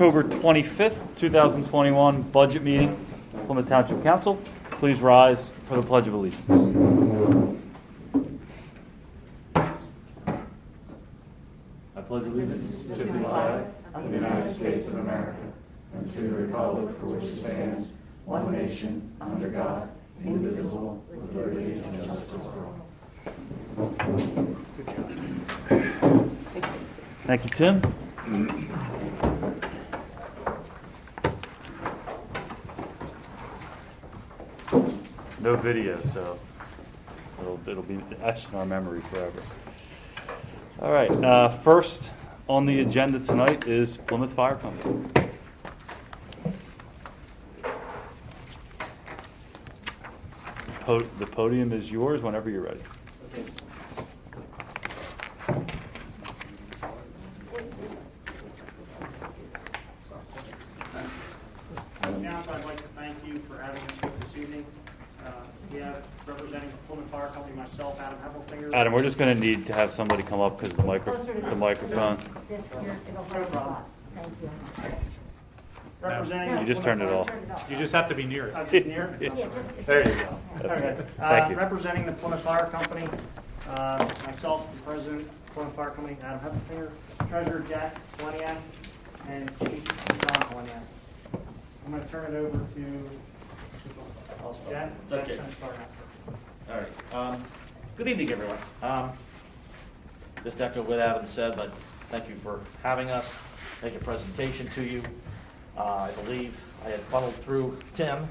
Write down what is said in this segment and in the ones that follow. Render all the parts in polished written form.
October 25th, 2021 budget meeting, Plymouth Township Council. Please rise for the Pledge of Allegiance. I pledge allegiance to the flag of the United States of America and to the republic for which it stands, one nation, under God, indivisible, with liberty and justice for all. Thank you, Tim. No video, so it'll be etched in our memory forever. All right, first on the agenda tonight is Plymouth Fire Company. The podium is yours whenever you're ready. I'd like to thank you for having us this evening. We have representing the Plymouth Fire Company, myself, Adam Heffelfinger. Adam, we're just going to need to have somebody come up because the microphone. This here, it'll hold a spot. Thank you. Representing You just turned it off. You just have to be near it. Just near? Yeah, just. There you go. That's Okay. good. Thank you. Representing the Plymouth Fire Company, myself, the president of the Plymouth Fire Company, Adam Heffelfinger, treasurer Jack Kaleniak, and chief John Kaleniak. I'm going to turn it over to Jack. It's okay. Jack's going to start out first. All right. Good evening, everyone. Just echo what Adam said, but thank you for having us, make a presentation to you. I believe I had funneled through Tim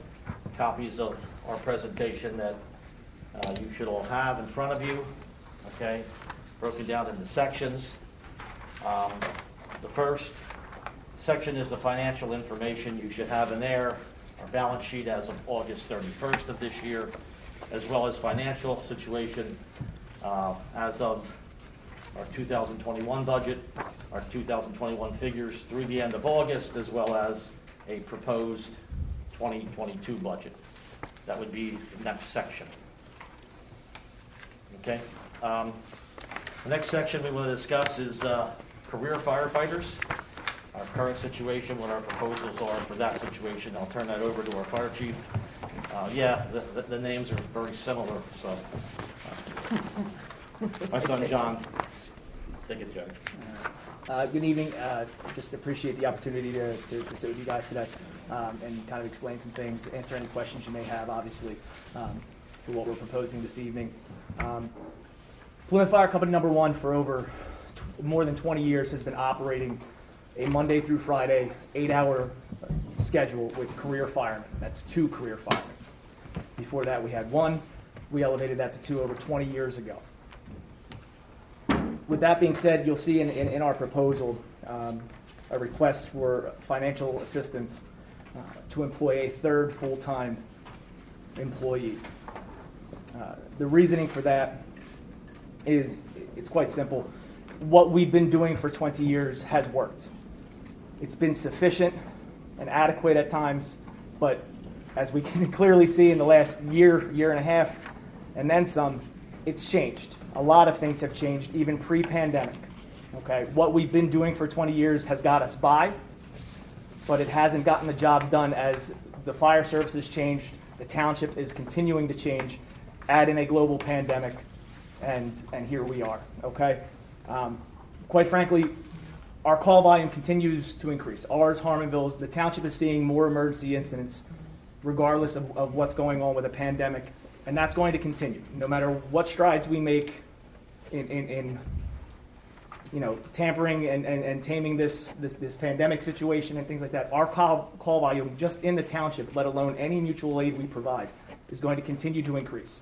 copies of our presentation that you should all have in front of you, okay, broken down into sections. The first section is the financial information you should have in there, our balance sheet as of August 31st of this year, as well as financial situation as of our 2021 budget, our 2021 figures through the end of August, as well as a proposed 2022 budget. That would be the next section. Okay. The next section we want to discuss is career firefighters. Our current situation, what our proposals are for that situation. I'll turn that over to our fire chief. The names are very similar, so. My son John, take it, Judge. Good evening. Just appreciate the opportunity to sit with you guys today and kind of explain some things, answer any questions you may have, obviously, for what we're proposing this evening. Plymouth Fire Company number one for over more than 20 years has been operating a Monday through Friday 8-hour schedule with career firemen. That's 2 career firemen. Before that we had 1. We elevated that to 2 over 20 years ago. With that being said, you'll see in our proposal a request for financial assistance to employ a 3rd full-time employee. The reasoning for that is it's quite simple. What we've been doing for 20 years has worked. It's been sufficient and adequate at times, but as we can clearly see in the last year and a half, and then some, it's changed. A lot of things have changed, even pre-pandemic. Okay, what we've been doing for 20 years has got us by, but it hasn't gotten the job done as the fire service has changed, the township is continuing to change, add in a global pandemic, and here we are. Okay, quite frankly, our call volume continues to increase. Ours, Harmonville's, the township is seeing more emergency incidents, regardless of what's going on with a pandemic. And that's going to continue, no matter what strides we make in tampering and taming this pandemic situation and things like that. Our call volume just in the township, let alone any mutual aid we provide, is going to continue to increase.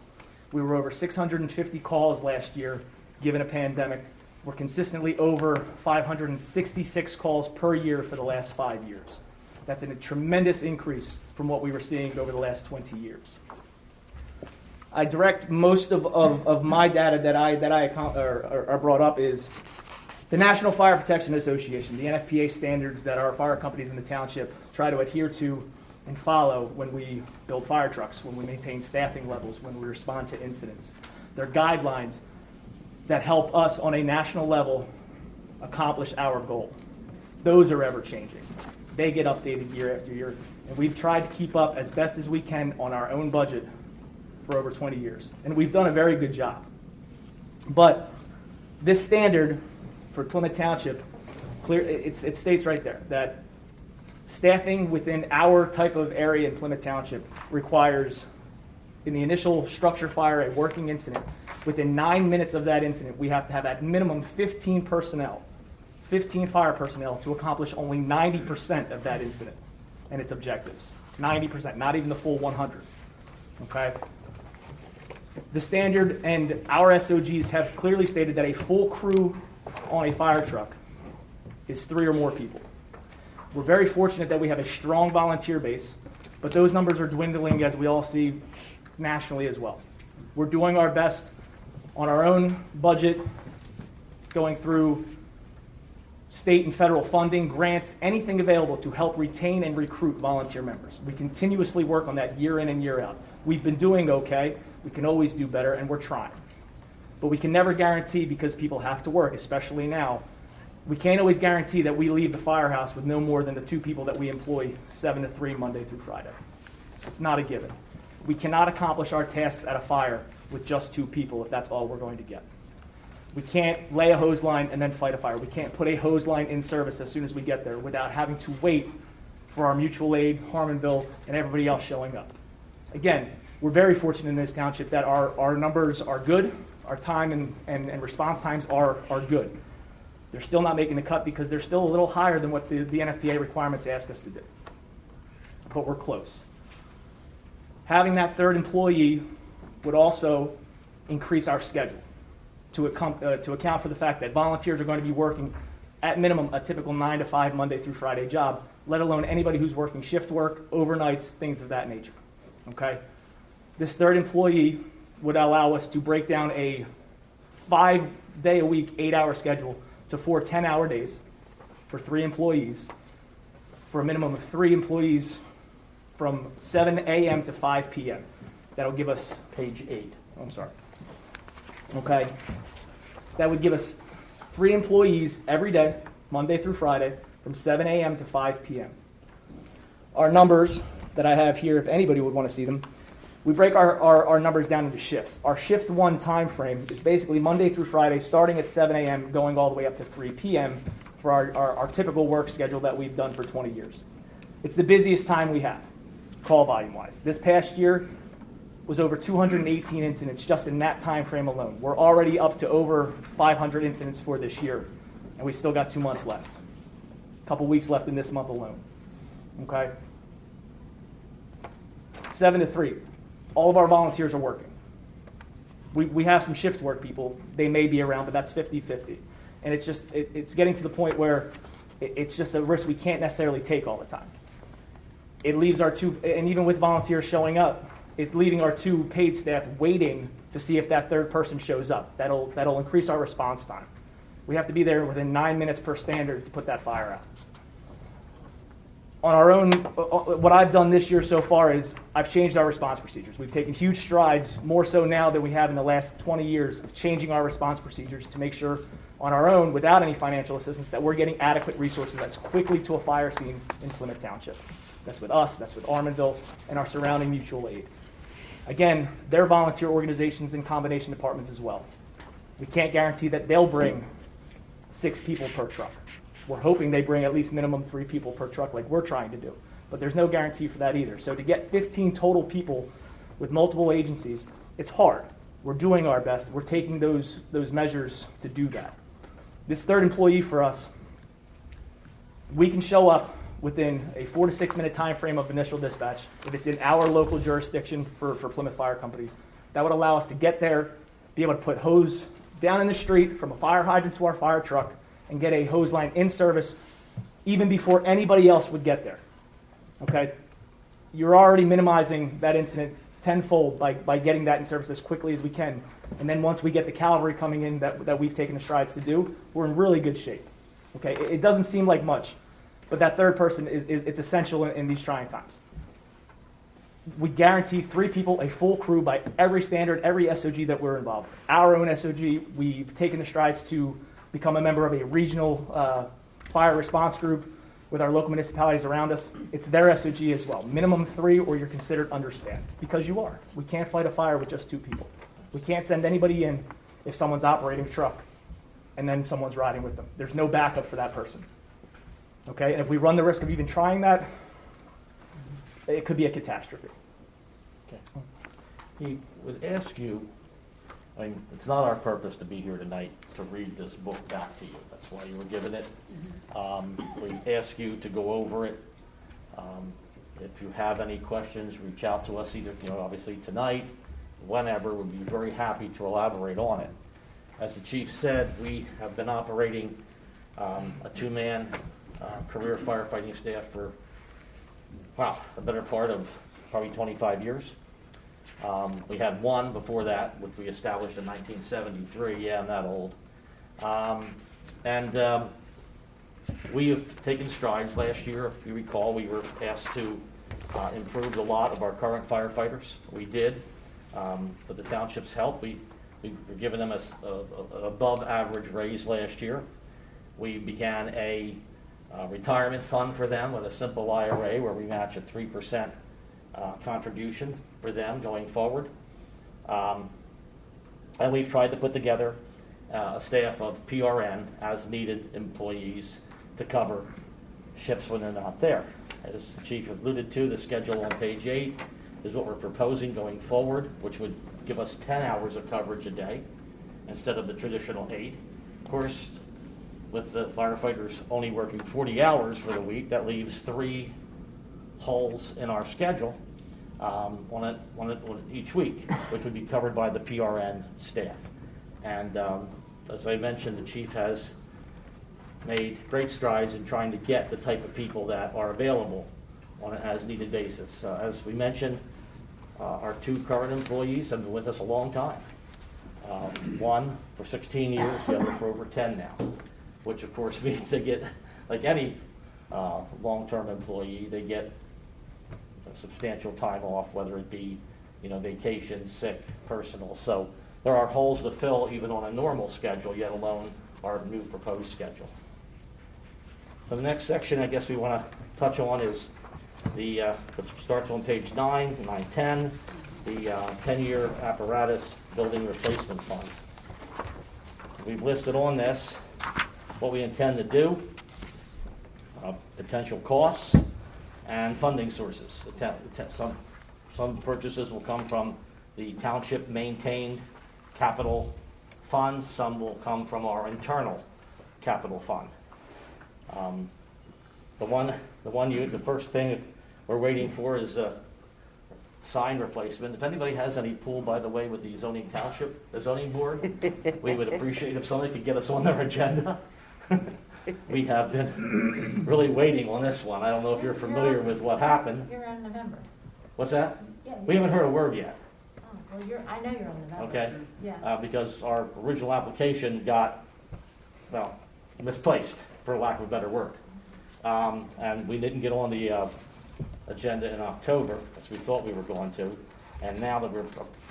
We were over 650 calls last year, given a pandemic. We're consistently over 566 calls per year for the last 5 years. That's a tremendous increase from what we were seeing over the last 20 years. I direct most of my data that I brought up is the National Fire Protection Association, the NFPA standards that our fire companies in the township try to adhere to and follow when we build fire trucks, when we maintain staffing levels, when we respond to incidents. They're guidelines that help us on a national level accomplish our goal. those are ever changing. They get updated year after year. And we've tried to keep up as best as we can on our own budget for over 20 years. And we've done a very good job. But this standard for Plymouth Township, it states right there that staffing within our type of area in Plymouth Township requires, in the initial structure fire, a working incident. Within 9 minutes of that incident, we have to have at minimum 15 fire personnel to accomplish only 90% of that incident and its objectives. 90%, not even the full 100. Okay? The standard and our SOGs have clearly stated that a full crew on a fire truck is 3 or more people. We're very fortunate that we have a strong volunteer base, but those numbers are dwindling, as we all see nationally as well. We're doing our best on our own budget, going through state and federal funding, grants, anything available to help retain and recruit volunteer members. We continuously work on that year in and year out. We've been doing okay. We can always do better, and we're trying. But we can never guarantee, because people have to work, especially now, we can't always guarantee that we leave the firehouse with no more than the 2 people that we employ 7 to 3 Monday through Friday. It's not a given. We cannot accomplish our tasks at a fire with just 2 people if that's all we're going to get. We can't lay a hose line and then fight a fire. We can't put a hose line in service as soon as we get there without having to wait for our mutual aid, Harmonville, and everybody else showing up. Again, we're very fortunate in this township that our numbers are good, our time and response times are good. They're still not making the cut because they're still a little higher than what the NFPA requirements ask us to do. But we're close. Having that 3rd employee would also increase our schedule to account for the fact that volunteers are going to be working at minimum a typical 9 to 5 Monday through Friday job, let alone anybody who's working shift work, overnights, things of that nature. Okay? This 3rd employee would allow us to break down a 5-day-a-week, 8-hour schedule to 4 10-hour days for 3 employees, for a minimum of 3 employees from 7 a.m. to 5 p.m. That'll give us Page 8. I'm sorry. Okay. That would give us 3 employees every day, Monday through Friday, from 7 a.m. to 5 p.m. Our numbers that I have here, if anybody would want to see them, we break our numbers down into shifts. Our shift 1 time frame is basically Monday through Friday, starting at 7 a.m., going all the way up to 3 p.m. for our typical work schedule that we've done for 20 years. It's the busiest time we have, call volume-wise. This past year was over 218 incidents just in that time frame alone. We're already up to over 500 incidents for this year, and we still got 2 months left. A couple weeks left in this month alone. Okay? 7 to 3. All of our volunteers are working. We have some shift work people. They may be around, but that's 50-50. And it's getting to the point where it's just a risk we can't necessarily take all the time. It leaves our 2, and even with volunteers showing up, it's leaving our 2 paid staff waiting to see if that 3rd person shows up. That'll increase our response time. We have to be there within 9 minutes per standard to put that fire out. On our own, what I've done this year so far is I've changed our response procedures. We've taken huge strides, more so now than we have in the last 20 years, of changing our response procedures to make sure on our own, without any financial assistance, that we're getting adequate resources as quickly to a fire scene in Plymouth Township. That's with us, that's with Armonville, and our surrounding mutual aid. Again, they're volunteer organizations and combination departments as well. We can't guarantee that they'll bring 6 people per truck. We're hoping they bring at least minimum 3 people per truck like we're trying to do. But there's no guarantee for that either. So to get 15 total people with multiple agencies, it's hard. We're doing our best. We're taking those measures to do that. This 3rd employee for us, we can show up within a 4 to 6 minute time frame of initial dispatch if it's in our local jurisdiction for Plymouth Fire Company. That would allow us to get there, be able to put hose down in the street from a fire hydrant to our fire truck, and get a hose line in service even before anybody else would get there. Okay? You're already minimizing that incident tenfold by getting that in service as quickly as we can. And then once we get the cavalry coming in that we've taken the strides to do, we're in really good shape. Okay? It doesn't seem like much, but that 3rd person it's essential in these trying times. We guarantee 3 people, a full crew by every standard, every SOG that we're involved with. Our own SOG, we've taken the strides to become a member of a regional fire response group with our local municipalities around us, it's their SOG as well. Minimum 3 or you're considered understaffed, because you are. We can't fight a fire with just 2 people. We can't send anybody in if someone's operating a truck and then someone's riding with them. There's no backup for that person. Okay, and if we run the risk of even trying that, it could be a catastrophe. He would ask you, I mean, it's not our purpose to be here tonight to read this book back to you. That's why you were given it. We ask you to go over it. If you have any questions, reach out to us either, obviously tonight, whenever. We'd be very happy to elaborate on it. As the chief said, we have been operating a 2-man career firefighting staff for, the better part of probably 25 years. We had one before that, which we established in 1973. Yeah, I'm that old. We have taken strides. Last year, if you recall, we were asked to improve a lot of our current firefighters. We did. With the township's help, we were giving them an above average raise last year. We began a retirement fund for them with a simple IRA where we match a 3% contribution for them going forward. And we've tried to put together a staff of PRN as needed employees to cover shifts when they're not there. As the chief alluded to, the schedule on page 8 is what we're proposing going forward, which would give us 10 hours of coverage a day instead of the traditional 8. Of course, with the firefighters only working 40 hours for the week, that leaves 3 holes in our schedule on each week, which would be covered by the PRN staff. And as I mentioned, the chief has made great strides in trying to get the type of people that are available on an as-needed basis. As we mentioned, our 2 current employees have been with us a long time. One for 16 years, the other for over 10 now, which of course means they get, like any long-term employee, they get substantial time off, whether it be vacation, sick, personal. So there are holes to fill even on a normal schedule, yet alone our new proposed schedule. The next section I guess we want to touch on is which starts on page 9, 910, the 10-year apparatus building replacement fund. We've listed on this what we intend to do, potential costs, and funding sources. Some purchases will come from the township maintained capital fund. Some will come from our internal capital fund. The first thing we're waiting for is a sign replacement. If anybody has any pull, by the way, with the zoning board, we would appreciate if somebody could get us on their agenda. We have been really waiting on this one. I don't know if you're familiar with what happened. You're on November. What's that? Yeah, We haven't heard a word yet. Oh, well, I know you're on November. Okay? Yeah. Because our original application got, misplaced, for lack of a better word. And we didn't get on the agenda in October, as we thought we were going to. And now that we're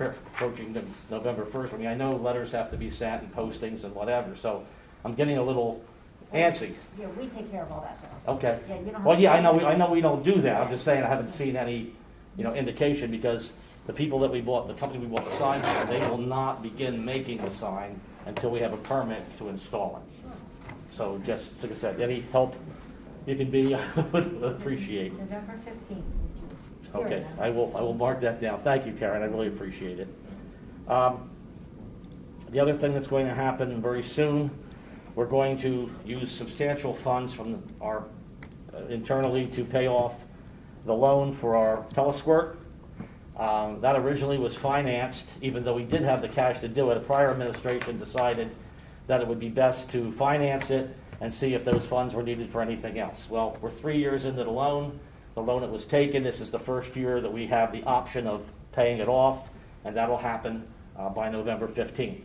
approaching the November 1st, I know letters have to be sent and postings and whatever, so I'm getting a little antsy. Yeah, we take care of all that though. Okay. Yeah, you don't have Well, to- yeah, I know we don't do that. I'm just saying I haven't seen any, indication, because the people that the company we bought the sign from, they will not begin making the sign until we have a permit to install it. So just, like I said, any help you can be, I would appreciate. November 15th is your Okay, hearing. I will mark that down. Thank you, Karen, I really appreciate it. The other thing that's going to happen very soon, we're going to use substantial funds from our internally to pay off the loan for our telesquirt. That originally was financed, even though we did have the cash to do it. A prior administration decided that it would be best to finance it and see if those funds were needed for anything else. Well, we're 3 years into the loan. The loan that was taken, this is the first year that we have the option of paying it off, and that'll happen by November 15th.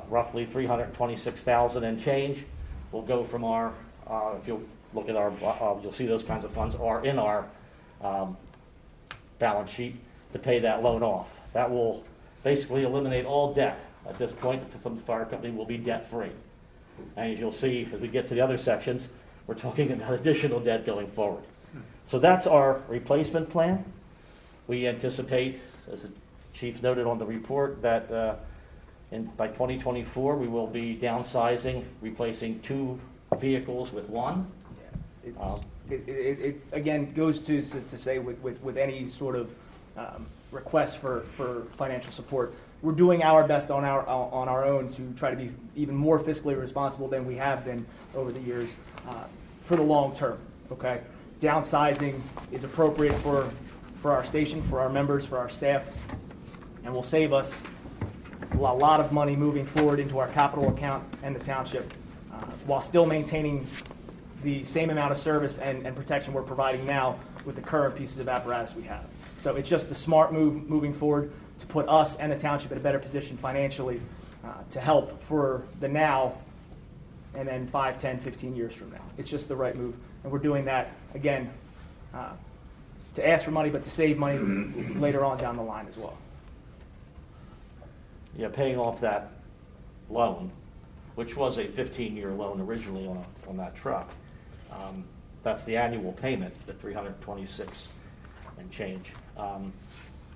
Roughly $326,000 and change will go from our, if you'll look at our, you'll see those kinds of funds are in our balance sheet to pay that loan off. That will basically eliminate all debt. At this point, the fire company will be debt-free. And as you'll see, as we get to the other sections, we're talking about additional debt going forward. So that's our replacement plan. We anticipate, as the chief noted on the report, that by 2024, we will be downsizing, replacing 2 vehicles with 1. It again goes to say with any sort of request for financial support, we're doing our best on our own to try to be even more fiscally responsible than we have been over the years for the long term. Okay, downsizing is appropriate for our station, for our members, for our staff, and will save us a lot of money moving forward into our capital account and the township, while still maintaining the same amount of service and protection we're providing now with the current pieces of apparatus we have. So it's just the smart move moving forward to put us and the township in a better position financially to help for the now and then 5, 10, 15 years from now. It's just the right move. And we're doing that, again, to ask for money, but to save money later on down the line as well. Yeah, paying off that loan, which was a 15-year loan originally on that truck. That's the annual payment, the $326 and change.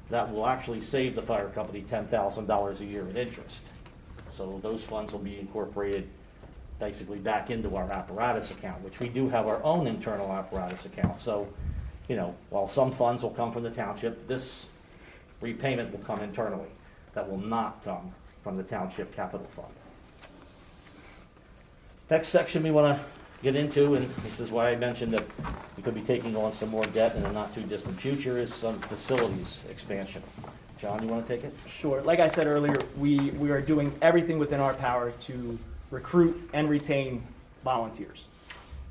That will actually save the fire company $10,000 a year in interest. So those funds will be incorporated basically back into our apparatus account, which we do have our own internal apparatus account. So, while some funds will come from the township, this repayment will come internally. That will not come from the township capital fund. Next section we want to get into, and this is why I mentioned that we could be taking on some more debt in the not too distant future, is some facilities expansion. John, you want to take it? Sure. Like I said earlier, we are doing everything within our power to recruit and retain volunteers.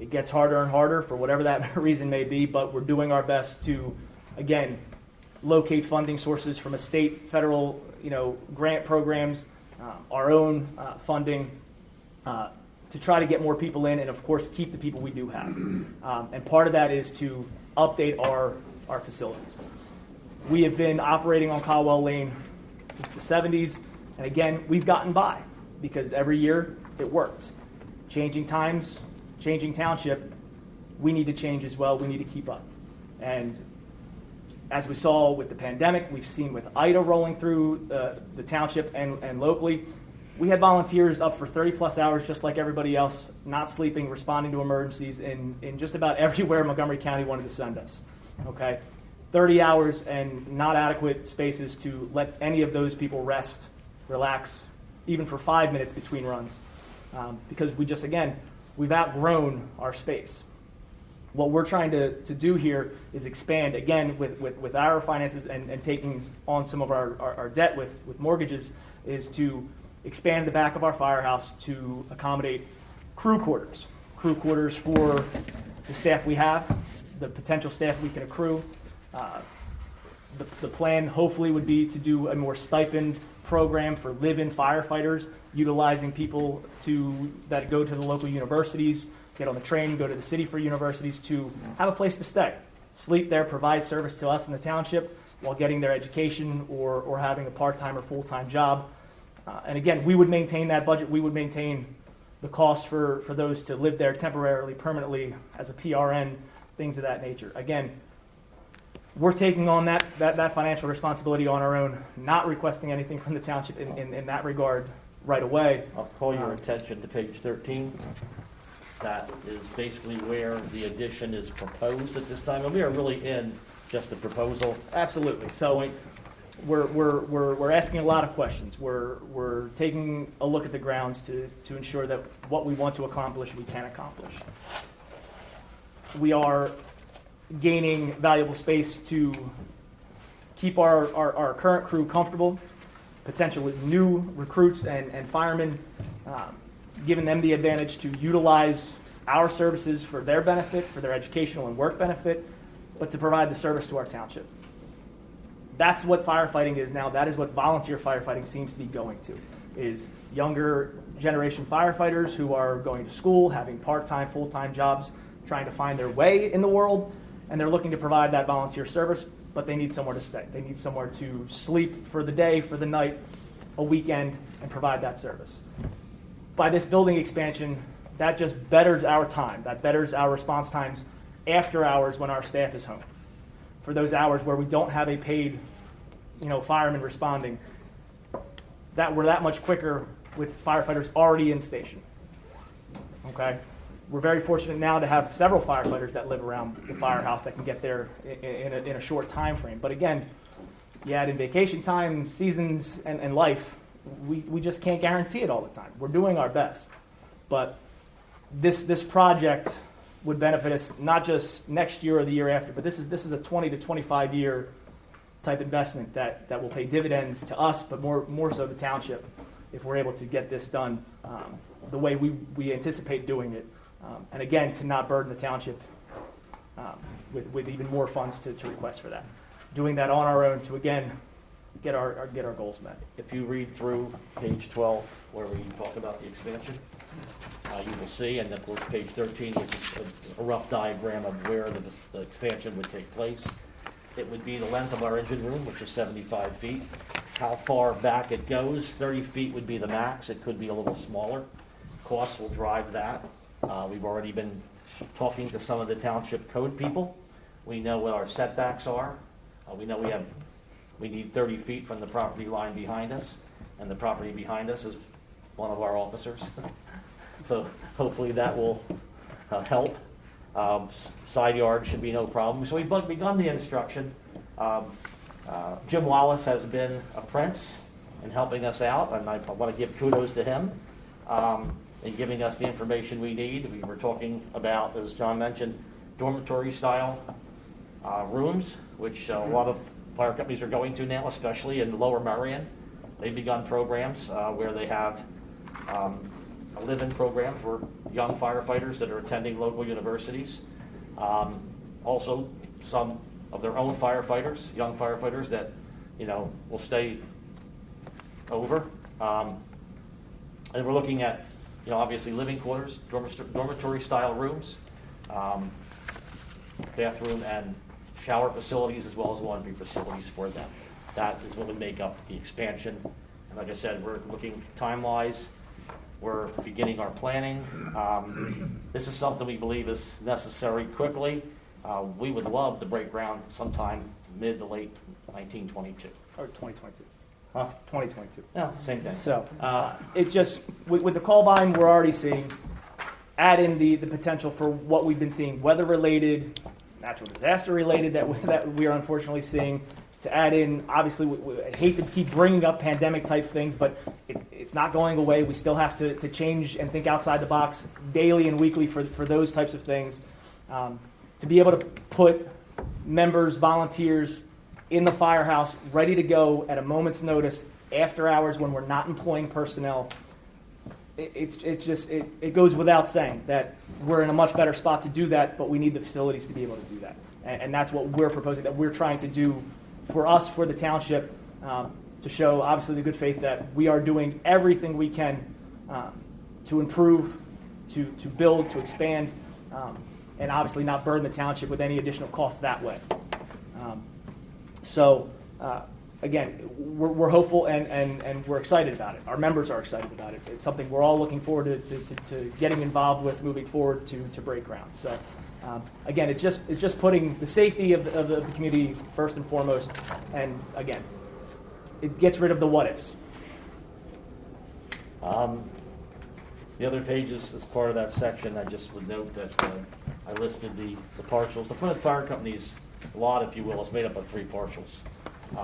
It gets harder and harder for whatever that reason may be, but we're doing our best to, again, locate funding sources from a state, federal, grant programs, our own funding, to try to get more people in and, of course, keep the people we do have. And part of that is to update our facilities. We have been operating on Caldwell Lane since the 70s, and again, we've gotten by because every year it worked. Changing times, changing township, we need to change as well. We need to keep up. And as we saw with the pandemic, we've seen with IDA rolling through the township and locally, we had volunteers up for 30-plus hours just like everybody else, not sleeping, responding to emergencies in just about everywhere Montgomery County wanted to send us. Okay, 30 hours and not adequate spaces to let any of those people rest, relax, even for 5 minutes between runs. Because we've outgrown our space. What we're trying to do here is expand, again, with our finances and taking on some of our debt with mortgages, is to expand the back of our firehouse to accommodate crew quarters for the staff we have, the potential staff we can accrue. The plan hopefully would be to do a more stipend program for live-in firefighters, utilizing people that go to the local universities, get on the train, go to the city for universities to have a place to stay, sleep there, provide service to us in the township while getting their education or having a part-time or full-time job. And again, we would maintain that budget. We would maintain the cost for those to live there temporarily, permanently, as a PRN, things of that nature. Again, we're taking on that financial responsibility on our own, not requesting anything from the township in that regard right away. I'll call your attention to page 13. That is basically where the addition is proposed at this time. And we are really in just the proposal. Absolutely. So we're asking a lot of questions. We're taking a look at the grounds to ensure that what we want to accomplish, we can accomplish. We are gaining valuable space to keep our current crew comfortable, potentially new recruits and firemen, giving them the advantage to utilize our services for their benefit, for their educational and work benefit, but to provide the service to our township. That's what firefighting is now. That is what volunteer firefighting seems to be going to, is younger generation firefighters who are going to school, having part-time, full-time jobs, trying to find their way in the world, and they're looking to provide that volunteer service, but they need somewhere to stay. They need somewhere to sleep for the day, for the night, a weekend, and provide that service. By this building expansion, that just betters our time. That betters our response times after hours when our staff is home. For those hours where we don't have a paid, fireman responding, that we're that much quicker with firefighters already in station. Okay? We're very fortunate now to have several firefighters that live around the firehouse that can get there in a short time frame. But again, you add in vacation time, seasons, and life, we just can't guarantee it all the time. We're doing our best. But this project would benefit us not just next year or the year after, but this is a 20 to 25 year type investment that will pay dividends to us, but more so the township, if we're able to get this done the way we anticipate doing it. And again, to not burden the township with even more funds to request for that. Doing that on our own to, again, get our goals met. If you read through page 12, where we talk about the expansion, you will see, and of course page 13, which is a rough diagram of where the expansion would take place. It would be the length of our engine room, which is 75 feet. How far back it goes, 30 feet would be the max. It could be a little smaller. Costs will drive that. We've already been talking to some of the township code people. We know what our setbacks are. We know we need 30 feet from the property line behind us, and the property behind us is one of our officers. So hopefully that will help. Side yard should be no problem. So we've begun the instruction. Jim Wallace has been a prince in helping us out, and I want to give kudos to him in giving us the information we need. We were talking about, as John mentioned, dormitory style rooms, which a lot of fire companies are going to now, especially in Lower Merion. They've begun programs where they have a live-in program for young firefighters that are attending local universities. Also, some of their own firefighters, young firefighters that, will stay over. And we're looking at, obviously living quarters, dormitory style rooms, bathroom and shower facilities, as well as laundry facilities for them. That is what would make up the expansion. And like I said, we're looking time-wise. We're beginning our planning. This is something we believe is necessary quickly. We would love to break ground sometime mid to late 1922. Or 2022. Huh? 2022. Yeah, same thing. So it just, with the call buying we're already seeing, add in the potential for what we've been seeing, weather-related, natural disaster-related that we are unfortunately seeing, to add in, obviously, I hate to keep bringing up pandemic-type things, but it's not going away. We still have to change and think outside the box daily and weekly for those types of things. To be able to put members, volunteers in the firehouse, ready to go at a moment's notice, after hours when we're not employing personnel, it goes without saying that we're in a much better spot to do that, but we need the facilities to be able to do that. And that's what we're proposing, that we're trying to do for us, for the township, to show, obviously, the good faith that we are doing everything we can to improve, to build, to expand, and obviously not burden the township with any additional costs that way. Again, we're hopeful and we're excited about it. Our members are excited about it. It's something we're all looking forward to getting involved with moving forward to break ground. So, again, it's just putting the safety of the community first and foremost, and again, it gets rid of the what-ifs. The other pages, as part of that section, I just would note that I listed the partials. The Plymouth Fire Company's lot, if you will, is made up of 3 partials.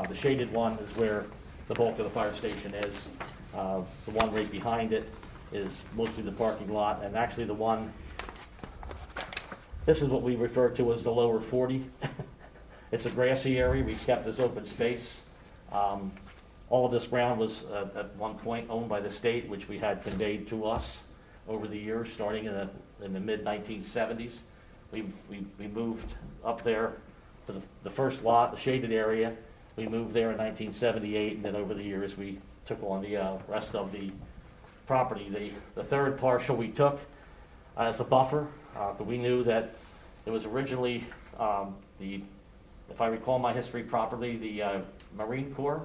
The shaded one is where the bulk of the fire station is. The one right behind it is mostly the parking lot, and actually the one, this is what we refer to as the lower 40. It's a grassy area. We've kept this open space. All of this ground was at one point owned by the state, which we had conveyed to us over the years, starting in the mid-1970s. We moved up there to the first lot, the shaded area. We moved there in 1978, and then over the years we took on the rest of the property. The third partial we took as a buffer, but we knew that it was originally if I recall my history properly, the Marine Corps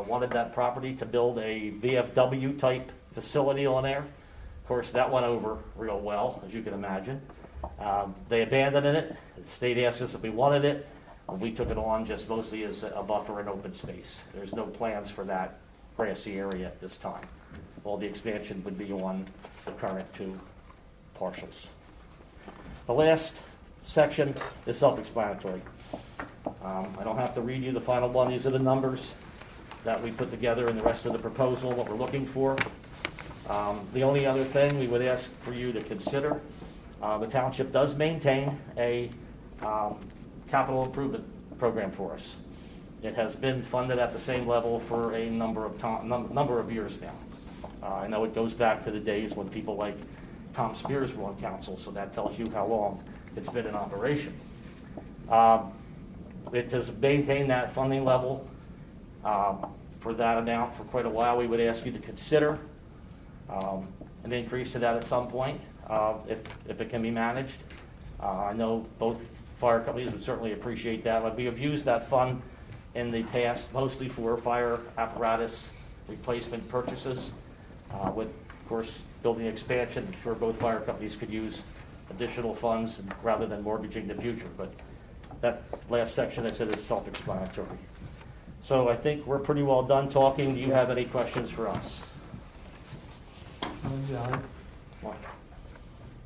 wanted that property to build a VFW type facility on there. Of course, that went over real well, as you can imagine. They abandoned it. The state asked us if we wanted it. We took it on just mostly as a buffer and open space. There's no plans for that grassy area at this time. All the expansion would be on the current 2 parcels. The last section is self-explanatory. I don't have to read you the final one. These are the numbers that we put together in the rest of the proposal, what we're looking for. The only other thing we would ask for you to consider, the township does maintain a capital improvement program for us. It has been funded at the same level for a number of years now. I know it goes back to the days when people like Tom Spears were on council, so that tells you how long it's been in operation. It has maintained that funding level for that amount for quite a while. We would ask you to consider an increase to that at some point if it can be managed. I know both fire companies would certainly appreciate that. But we have used that fund in the past mostly for fire apparatus replacement purchases. With, of course, building expansion, I'm sure both fire companies could use additional funds rather than mortgaging the future. But that last section I said is self-explanatory. So I think we're pretty well done talking. Do you have any questions for us? Yeah, What?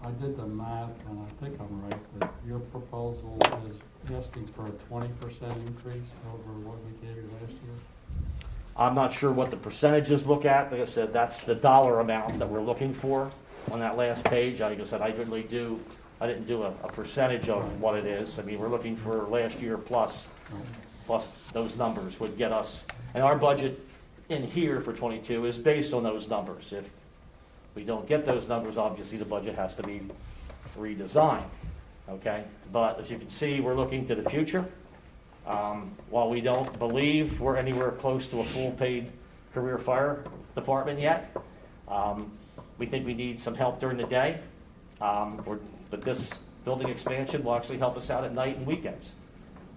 I did the math, and I think I'm right, that your proposal is asking for a 20% increase over what we gave you last year? I'm not sure what the percentages look at. Like I said, that's the dollar amount that we're looking for on that last page. Like I said, I didn't do a percentage of what it is. I mean, we're looking for last year plus those numbers would get us. And our budget in here for 22 is based on those numbers. If we don't get those numbers, obviously the budget has to be redesigned. Okay? But as you can see, we're looking to the future. While we don't believe we're anywhere close to a full paid career fire department yet, we think we need some help during the day. But this building expansion will actually help us out at night and weekends,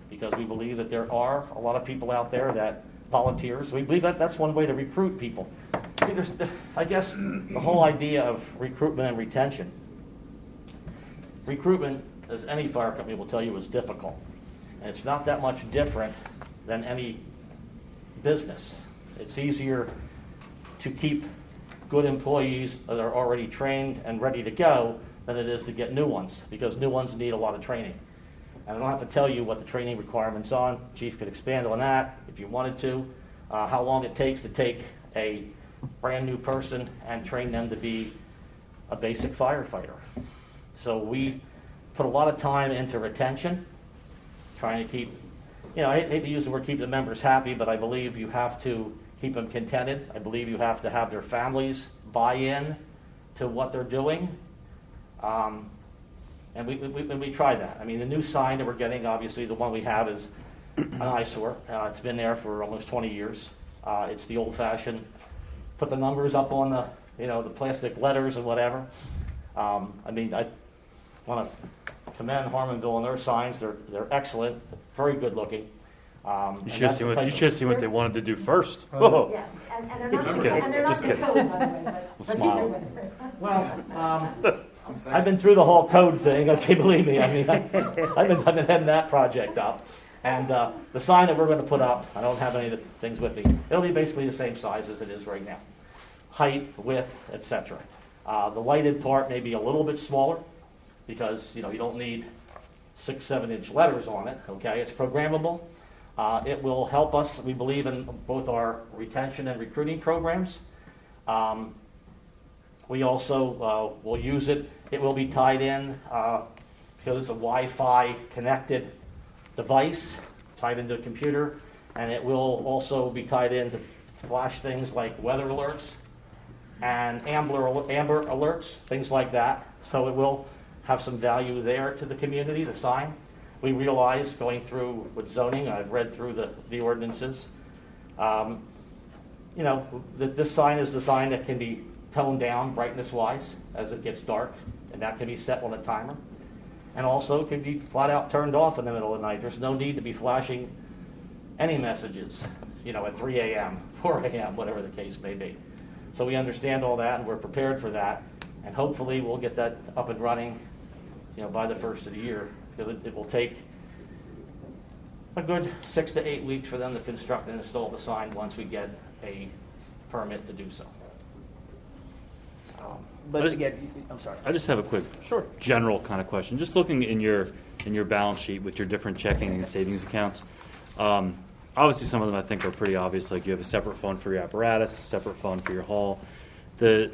because we believe that there are a lot of people out there that volunteers. We believe that that's one way to recruit people. See, I guess the whole idea of recruitment and retention. Recruitment, as any fire company will tell you, is difficult. And it's not that much different than any business. It's easier to keep good employees that are already trained and ready to go than it is to get new ones, because new ones need a lot of training. And I don't have to tell you what the training requirements are. Chief could expand on that if you wanted to. How long it takes to take a brand new person and train them to be a basic firefighter. So we put a lot of time into retention, trying to keep, I hate to use the word keep the members happy, but I believe you have to keep them contented. I believe you have to have their families buy in to what they're doing. And we try that. I mean, the new sign that we're getting, obviously, the one we have is an eyesore. It's been there for almost 20 years. It's the old-fashioned, put the numbers up on the, the plastic letters and whatever. I want to commend Harmonville and their signs. They're excellent, very good looking. You should have seen what they wanted to do first. Yes, and they're not, Just kidding, and they're not just the kidding. code, by the way, but Smile. Well, I've been through the whole code thing. Okay, believe me. I mean, I've been heading that project up. And the sign that we're going to put up, I don't have any of the things with me. It'll be basically the same size as it is right now. Height, width, etc. The lighted part may be a little bit smaller because, you don't need 6-7 inch letters on it. Okay, it's programmable. It will help us, we believe, in both our retention and recruiting programs. We also will use it. It will be tied in because it's a Wi-Fi connected device tied into a computer, and it will also be tied in to flash things like weather alerts and amber alerts, things like that. So it will have some value there to the community, the sign. We realize going through with zoning, I've read through the ordinances, that this sign is designed that can be toned down brightness-wise as it gets dark, and that can be set on a timer. And also can be flat out turned off in the middle of the night. There's no need to be flashing any messages, at 3 a.m., 4 a.m., whatever the case may be. So we understand all that, and we're prepared for that. And hopefully we'll get that up and running, by the first of the year, because it will take a good 6 to 8 weeks for them to construct and install the sign once we get a permit to do so. But just- again, I'm sorry. I just have a quick Sure. general kind of question. Just looking in your balance sheet with your different checking and savings accounts, obviously some of them I think are pretty obvious. Like you have a separate fund for your apparatus, a separate fund for your hall. The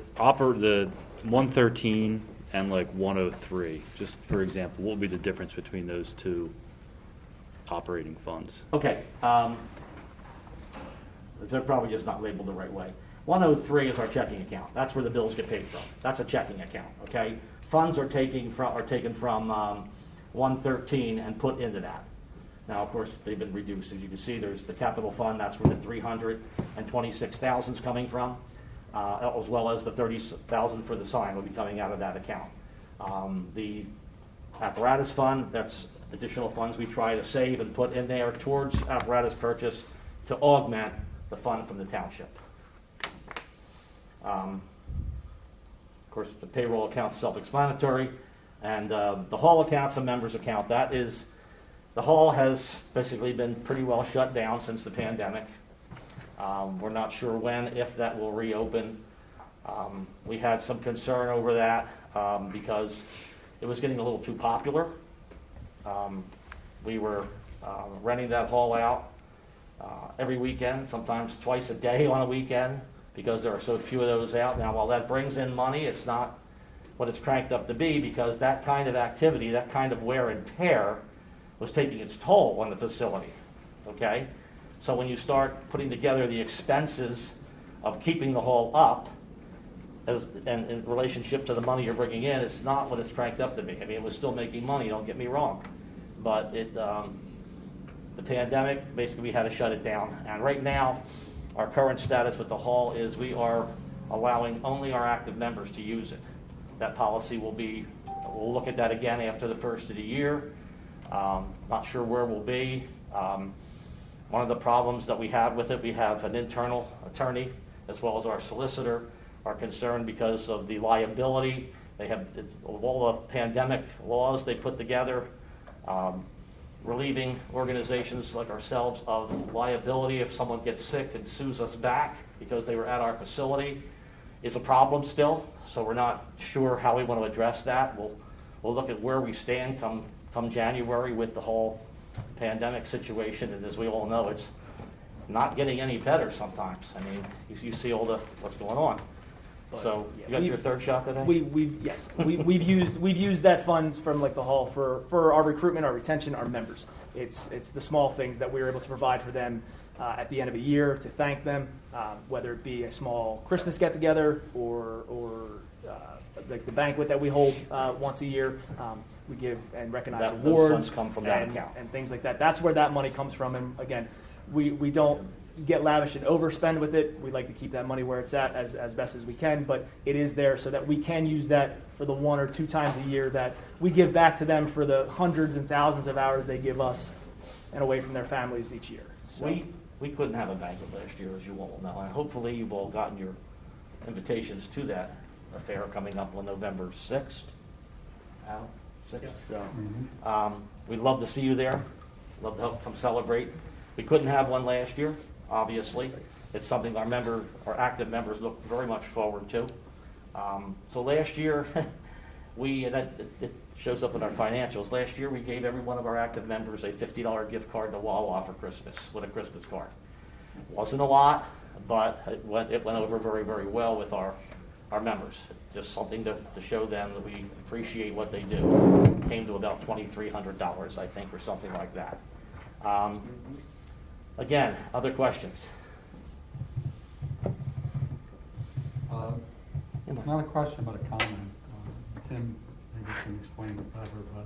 113 and like 103, just for example, what would be the difference between those two operating funds? Okay, they're probably just not labeled the right way. 103 is our checking account. That's where the bills get paid from. That's a checking account, okay? Funds are taken from 113 and put into that. Now, of course, they've been reduced. As you can see, there's the capital fund. That's where the 326,000 is coming from, as well as the 30,000 for the sign will be coming out of that account. The apparatus fund, that's additional funds we try to save and put in there towards apparatus purchase to augment the fund from the township. Of course, the payroll account's self-explanatory, and the hall account's a member's account. The hall has basically been pretty well shut down since the pandemic. We're not sure when, if that will reopen. We had some concern over that because it was getting a little too popular. We were renting that hall out every weekend, sometimes twice a day on a weekend, because there are so few of those out. Now, while that brings in money, it's not what it's cranked up to be, because that kind of activity, that kind of wear and tear was taking its toll on the facility, okay? So when you start putting together the expenses of keeping the hall up, and in relationship to the money you're bringing in, it's not what it's cranked up to be. I mean, it was still making money, don't get me wrong. But the pandemic, basically we had to shut it down. And right now, our current status with the hall is we are allowing only our active members to use it. That policy we'll look at that again after the first of the year. Not sure where we'll be. One of the problems that we have with it, we have an internal attorney as well as our solicitor are concerned because of the liability. They have all the pandemic laws they put together, relieving organizations like ourselves of liability if someone gets sick and sues us back because they were at our facility is a problem still. So we're not sure how we want to address that. We'll look at where we stand come January with the whole pandemic situation, and as we all know, it's not getting any better sometimes. I mean, you see all what's going on. So you got your third shot today? We've used that funds from like the hall for our recruitment, our retention, our members. It's the small things that we were able to provide for them at the end of a year to thank them, whether it be a small Christmas get together or like the banquet that we hold once a year. We give and recognize Those awards funds come from that account. and things like that. That's where that money comes from. And again, we don't get lavish and overspend with it. We like to keep that money where it's at as best as we can, but it is there so that we can use that for the 1 or 2 times a year that we give back to them for the hundreds and thousands of hours they give us and away from their families each year. So. We couldn't have a banquet last year, as you all know, and hopefully you've all gotten your invitations to that affair coming up on November 6th. Al? 6th? So, we'd love to see you there. Love to help come celebrate. We couldn't have one last year, obviously. It's something our active members look very much forward to. So last year, it shows up in our financials. Last year, we gave every one of our active members a $50 gift card to Wawa for Christmas with a Christmas card. Wasn't a lot, but it went over very, very well with our members. Just something to show them that we appreciate what they do. Came to about $2,300, I think, or something like that. Again, other questions? Not a question, but a comment. Tim maybe can explain it better, but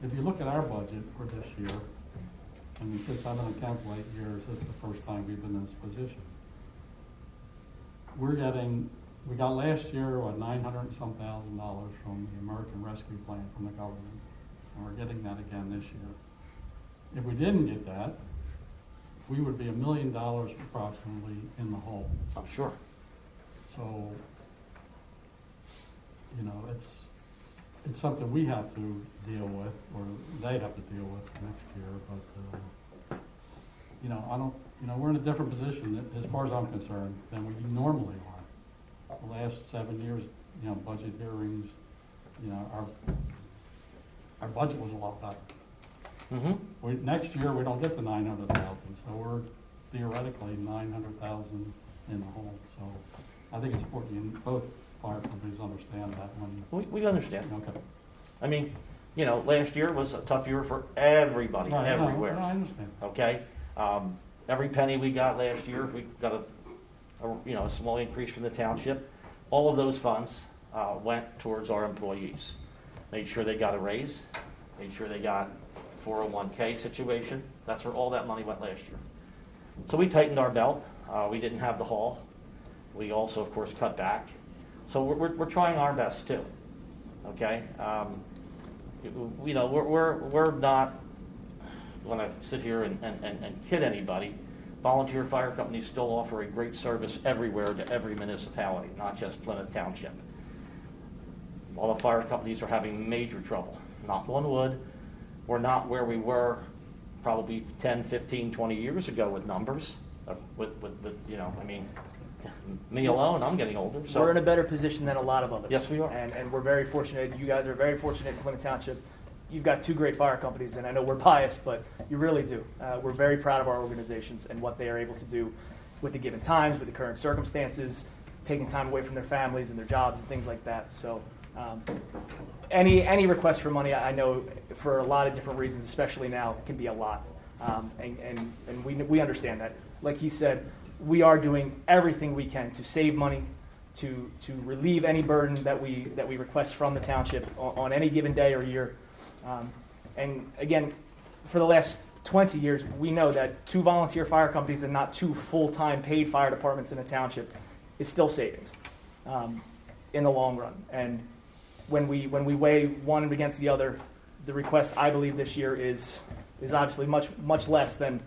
if you look at our budget for this year, and since I've been on council 8 years, this is the first time we've been in this position. We got last year, $900 and some thousand from the American Rescue Plan from the government, and we're getting that again this year. If we didn't get that, we would be $1 million approximately in the hole. I'm sure. So it's something we have to deal with, or they have to deal with next year, but, we're in a different position, as far as I'm concerned, than we normally are. The last 7 years, budget hearings, our budget was a lot better. Mm-hmm. Next year, we don't get the 900,000, so we're theoretically 900,000 in the hole. So I think it's important both fire companies understand that when. We understand. Okay. I mean, last year was a tough year for everybody, Right, everywhere. No, I understand. Okay? Every penny we got last year, we got a small increase from the township. All of those funds went towards our employees. Made sure they got a raise, made sure they got 401k situation. That's where all that money went last year. So we tightened our belt. We didn't have the haul. We also, of course, cut back. So we're trying our best too. Okay? We're not going to sit here and kid anybody. Volunteer fire companies still offer a great service everywhere to every municipality, not just Plymouth Township. All the fire companies are having major trouble. Knock on wood. We're not where we were probably 10, 15, 20 years ago with numbers. Me alone, I'm getting older. So We're in a better position than a lot of others. Yes, we are. And we're very fortunate. You guys are very fortunate in Plymouth Township. You've got two great fire companies, and I know we're biased, but you really do. We're very proud of our organizations and what they are able to do with the given times, with the current circumstances, taking time away from their families and their jobs and things like that. So any request for money, I know for a lot of different reasons, especially now, can be a lot. And we understand that. Like he said, we are doing everything we can to save money, to relieve any burden that we request from the township on any given day or year. And again, for the last 20 years, we know that 2 volunteer fire companies and not 2 full-time paid fire departments in a township is still savings in the long run. And when we weigh one against the other, the request I believe this year is obviously much less than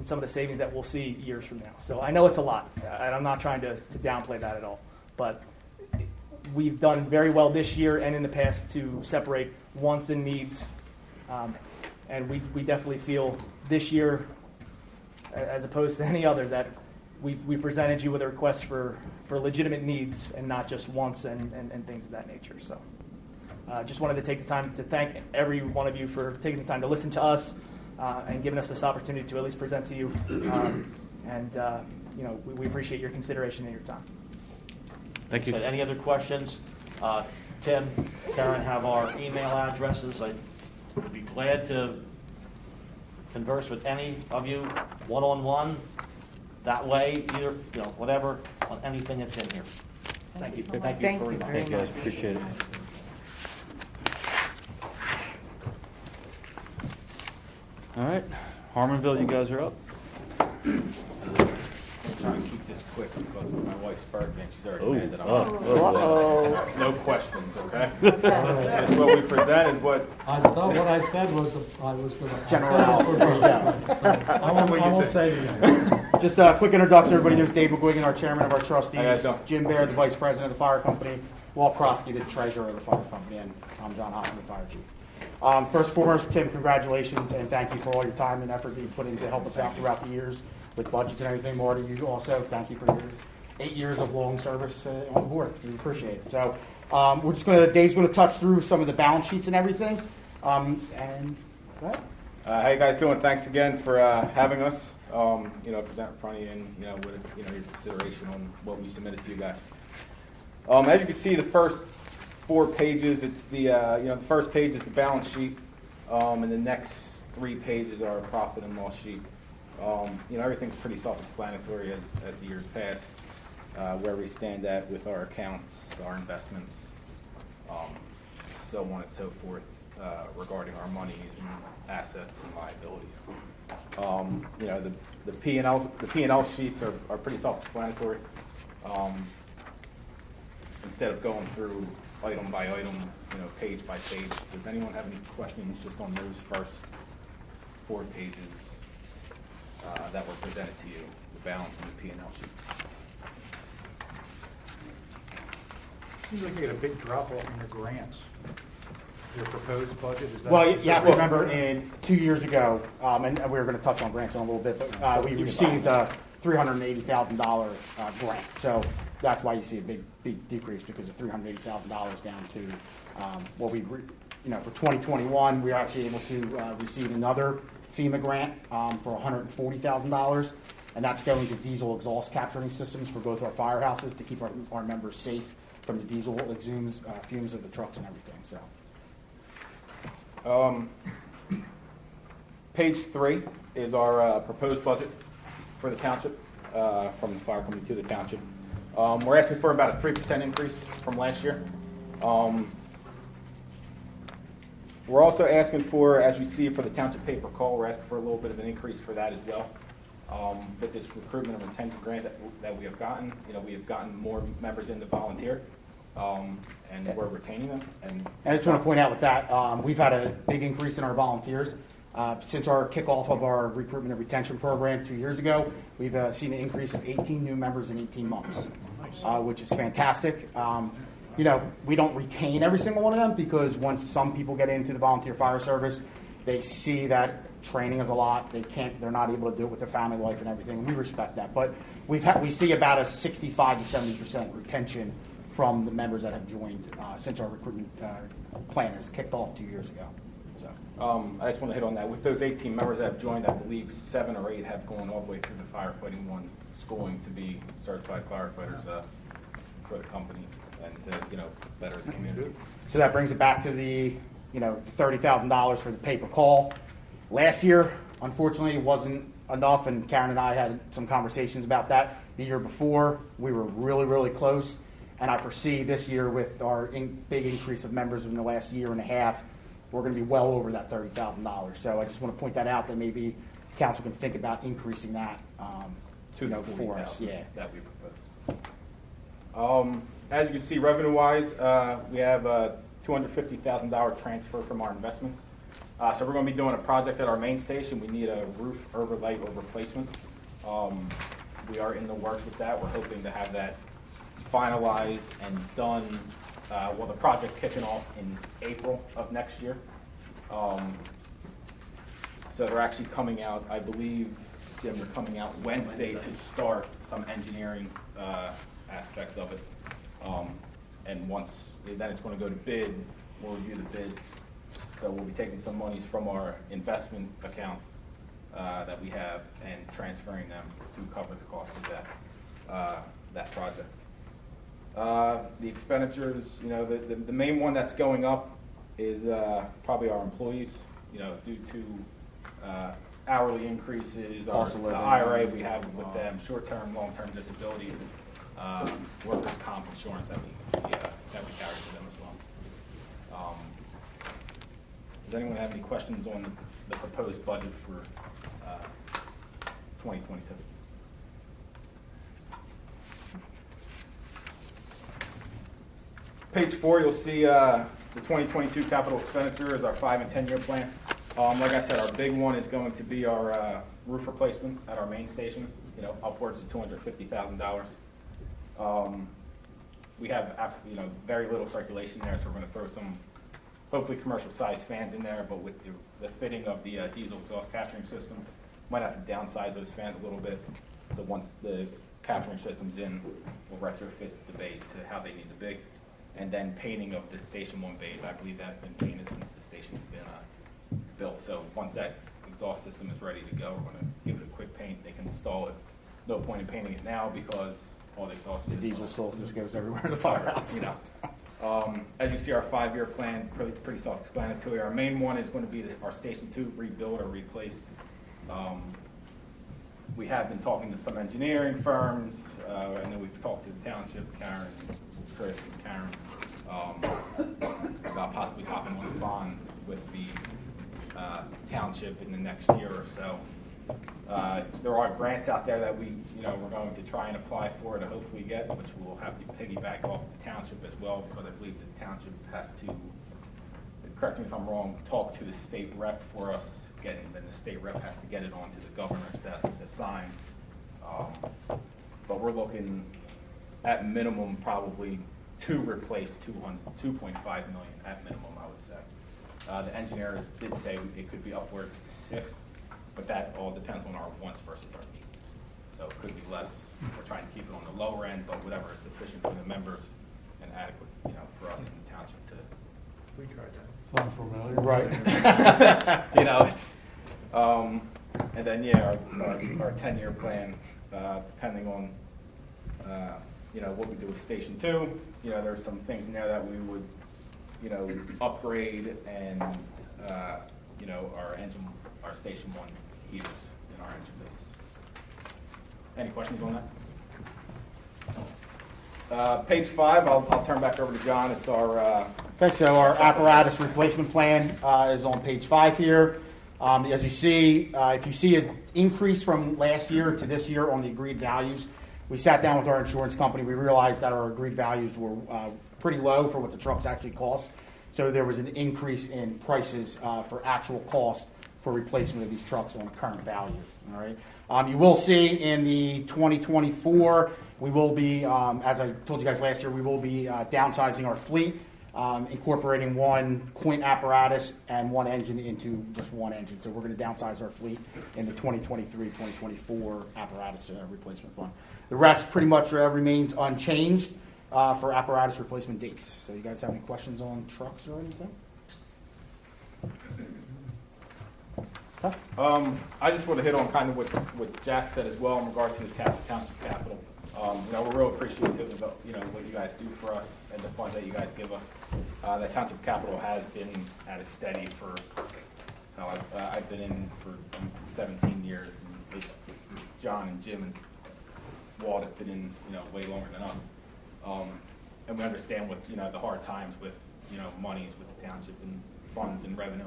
some of the savings that we'll see years from now. So I know it's a lot, and I'm not trying to downplay that at all. But we've done very well this year and in the past to separate wants and needs. And we definitely feel this year, as opposed to any other, that we presented you with a request for legitimate needs and not just wants and things of that nature. So just wanted to take the time to thank every one of you for taking the time to listen to us and giving us this opportunity to at least present to you. We appreciate your consideration and your time. Thank you. Any other questions? Tim, Karen have our email addresses. I would be glad to converse with any of you one-on-one. That way, either, whatever, on anything that's in here. Thank you. Thank you very much. Thank you guys, appreciate it. All right, Harmonville, you guys are up. Try and keep this quick because it's my wife's birthday and she's already Oh, mad that I'm oh, No questions, okay? That's what we presented, what, I thought what I said was, I was going to. General. I won't say it again. Just a quick introduction. Everybody knows Dave McGuigan, our chairman of our How you trustees. guys doing? Jim Baird, the vice president of the fire company. Walt Krosky, the treasurer of the fire company. And I'm John Hoffman, the fire chief. First and foremost, Tim, congratulations and thank you for all your time and effort that you put in to help us out throughout the years with budgets and everything. Marty, you also, thank you for your 8 years of long service on the board. We appreciate it. So Dave's going to touch through some of the balance sheets and everything. And go ahead. how you guys doing? Thanks again for having us, present in front of you and, with, your consideration on what we submitted to you guys. As you can see, the first 4 pages, it's the first page is the balance sheet, and the next 3 pages are a profit and loss sheet. Everything's pretty self-explanatory as the years pass, where we stand at with our accounts, our investments, so on and so forth, regarding our monies and assets and liabilities. The P&L sheets are pretty self-explanatory. Instead of going through item by item, page by page. Does anyone have any questions just on those first 4 pages that were presented to you, the balance and the P&L sheets? Seems like you get a big drop off in your grants. Your proposed budget, is that? Well, you have to remember, 2 years ago, and we were going to touch on grants in a little bit, but we received a $380,000 grant. So that's why you see a big decrease, because of $380,000 down to what we, for 2021, we were actually able to receive another FEMA grant for $140,000, and that's going to diesel exhaust capturing systems for both our firehouses to keep our members safe from the diesel fumes of the trucks and everything. So. Page 3 is our proposed budget for the township, from the fire company to the township. We're asking for about a 3% increase from last year. We're also asking for, as you see for the township paper call, we're asking for a little bit of an increase for that as well. With this recruitment and retention grant that we have gotten, we have gotten more members in to volunteer. And we're retaining them. And I just want to point out with that, we've had a big increase in our volunteers. Since our kickoff of our recruitment and retention program 2 years ago, we've seen an increase of 18 new members in 18 months, which is fantastic. We don't retain every single one of them, because once some people get into the volunteer fire service, they see that training is a lot. They're not able to do it with their family life and everything. We respect that, but we see about a 65 to 70% retention from the members that have joined since our recruitment plan has kicked off 2 years ago. So, I just want to hit on that. With those 18 members that have joined, I believe 7 or 8 have gone all the way through the firefighting one schooling to be certified firefighters for the company and to better the community. So that brings it back to the $30,000 for the paper call. Last year, unfortunately, it wasn't enough, and Karen and I had some conversations about that. The year before, we were really, really close. And I foresee this year, with our big increase of members in the last year and a half, we're going to be well over that $30,000. So I just want to point that out, that maybe council can think about increasing that for us. Yeah. That we propose. As you can see, revenue-wise, we have a $250,000 transfer from our investments. So we're going to be doing a project at our main station. We need a roof overlay or replacement. We are in the works with that. We're hoping to have that finalized and done, the project kicking off in April of next year. So they're actually coming out, I believe, Jim, they're coming out Wednesday to start some engineering aspects of it. And then it's going to go to bid. We'll review the bids. So we'll be taking some monies from our investment account that we have and transferring them to cover the cost of that project. The expenditures, the main one that's going up is probably our employees, due to hourly increases, the IRA we have with them, short-term, long-term disability, workers' comp insurance that we carry for them as well. Does anyone have any questions on the proposed budget for 2022? Page 4, you'll see the 2022 capital expenditure is our 5 and 10 year plan. Like I said, our big one is going to be our roof replacement at our main station, upwards of $250,000. We have very little circulation there, so we're going to throw some hopefully commercial sized fans in there, but with the fitting of the diesel exhaust capturing system, might have to downsize those fans a little bit. So once the capturing system's in, we'll retrofit the bays to how they need to be. And then painting of the Station 1 bays. I believe that's been painted since the station's been built. So once that exhaust system is ready to go, we're going to give it a quick paint. They can install it. No point in painting it now because all the exhaust The diesel still just goes everywhere in the firehouse. As you see, our 5-year plan, pretty self-explanatory. Our main one is going to be our Station 2 rebuild or replace. We have been talking to some engineering firms. I know we've talked to the township, Karen, Chris, and Karen, about possibly hopping on the bond with the township in the next year or so. There are grants out there that we're going to try and apply for to hopefully get, which we'll have to piggyback off the township as well, because I believe the township has to, correct me if I'm wrong, talk to the state rep for us, then the state rep has to get it onto the governor's desk to sign. But we're looking at minimum probably to replace 2.5 million at minimum, I would say. The engineers did say it could be upwards to 6, but that all depends on our wants versus our needs. So it could be less. We're trying to keep it on the lower end, but whatever is sufficient for the members and adequate, for us in the township to. We tried that. Sounds familiar. Right. It's, and then, our 10-year plan, depending on, what we do with Station 2, there's some things in there that we would, upgrade and, our Station 1 heaters in our engine bays. Any questions on that? Page 5, I'll turn back over to John. It's our, Okay, so our apparatus replacement plan is on page 5 here. As you see, if you see an increase from last year to this year on the agreed values, we sat down with our insurance company. We realized that our agreed values were pretty low for what the trucks actually cost. So there was an increase in prices for actual cost for replacement of these trucks on current value. All right. You will see in the 2024, we will be, as I told you guys last year, we will be downsizing our fleet. Incorporating one Quint apparatus and one engine into just one engine. So we're going to downsize our fleet in the 2023-2024 apparatus replacement fund. The rest pretty much remains unchanged for apparatus replacement dates. So you guys have any questions on trucks or anything? I just want to hit on kind of what Jack said as well in regard to the township capital. We're real appreciative of what you guys do for us and the funds that you guys give us. The township capital has been at a steady for, I've been in for 17 years. And John and Jim and Walt have been in, way longer than us. And we understand with, the hard times with, monies with the township and funds and revenue.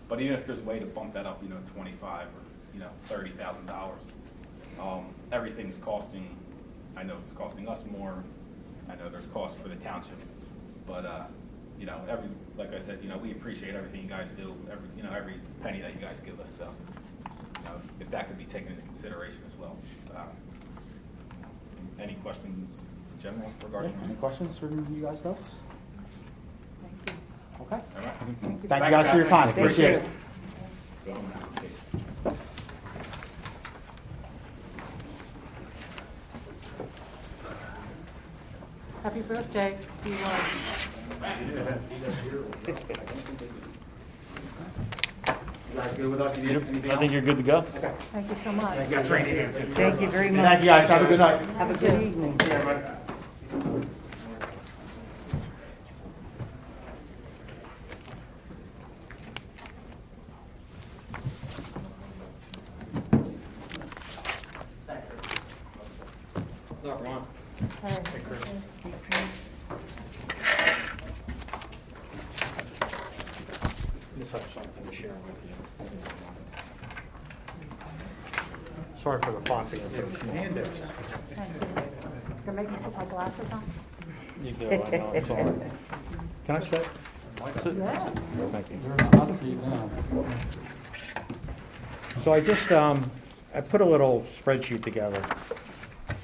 But even if there's a way to bump that up, $25 or, $30,000, everything's costing. I know it's costing us more. I know there's costs for the township, but like I said, we appreciate everything you guys do, every penny that you guys give us. So, if that could be taken into consideration as well. Any questions in general regarding? Yeah, any questions from you guys, Gus? Okay. All right. Thank you guys for your time. Appreciate it. Happy birthday, D1. You guys good with us? You need anything I else? think you're good to go. Thank you so much. You got training here too. Thank you very much. Thank you guys. Have a good night. Have a good evening. Just have something to share with you. Sorry for the font being so small. Handouts. Can I make me put my glasses on? You do, I know, it's all right. Can I sit? Yeah. Thank you. You're in the hot seat now. So I just, I put a little spreadsheet together.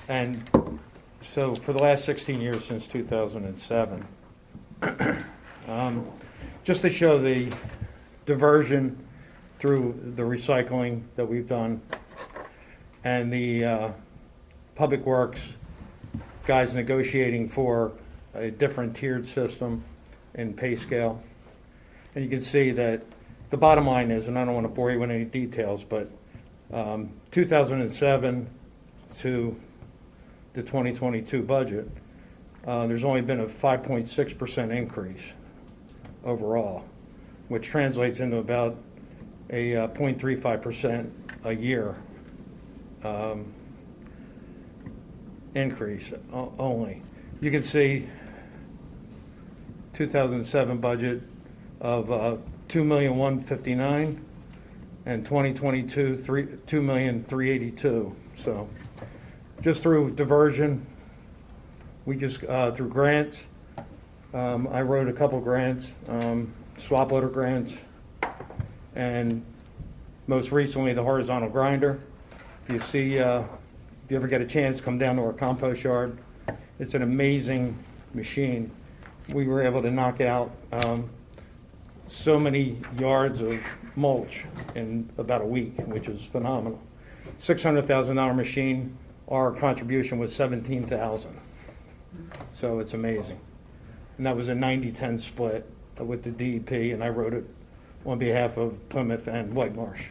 And so for the last 16 years, since 2007, just to show the diversion through the recycling that we've done and the public works guys negotiating for a different tiered system in pay scale. And you can see that the bottom line is, and I don't want to bore you with any details, but 2007 to the 2022 budget, there's only been a 5.6% increase overall, which translates into about a 0.35% a year increase only. You can see 2007 budget of $2,159,000 and 2022 $2,382,000. So just through diversion, we just through grants. I wrote a couple grants, swap loader grants, and most recently the horizontal grinder. If you see, if you ever get a chance, come down to our compost yard. It's an amazing machine, we were able to knock out so many yards of mulch in about a week, which is phenomenal. $600,000 machine, our contribution was $17,000. So it's amazing. And that was a 90-10 split with the DEP, and I wrote it on behalf of Plymouth and White Marsh.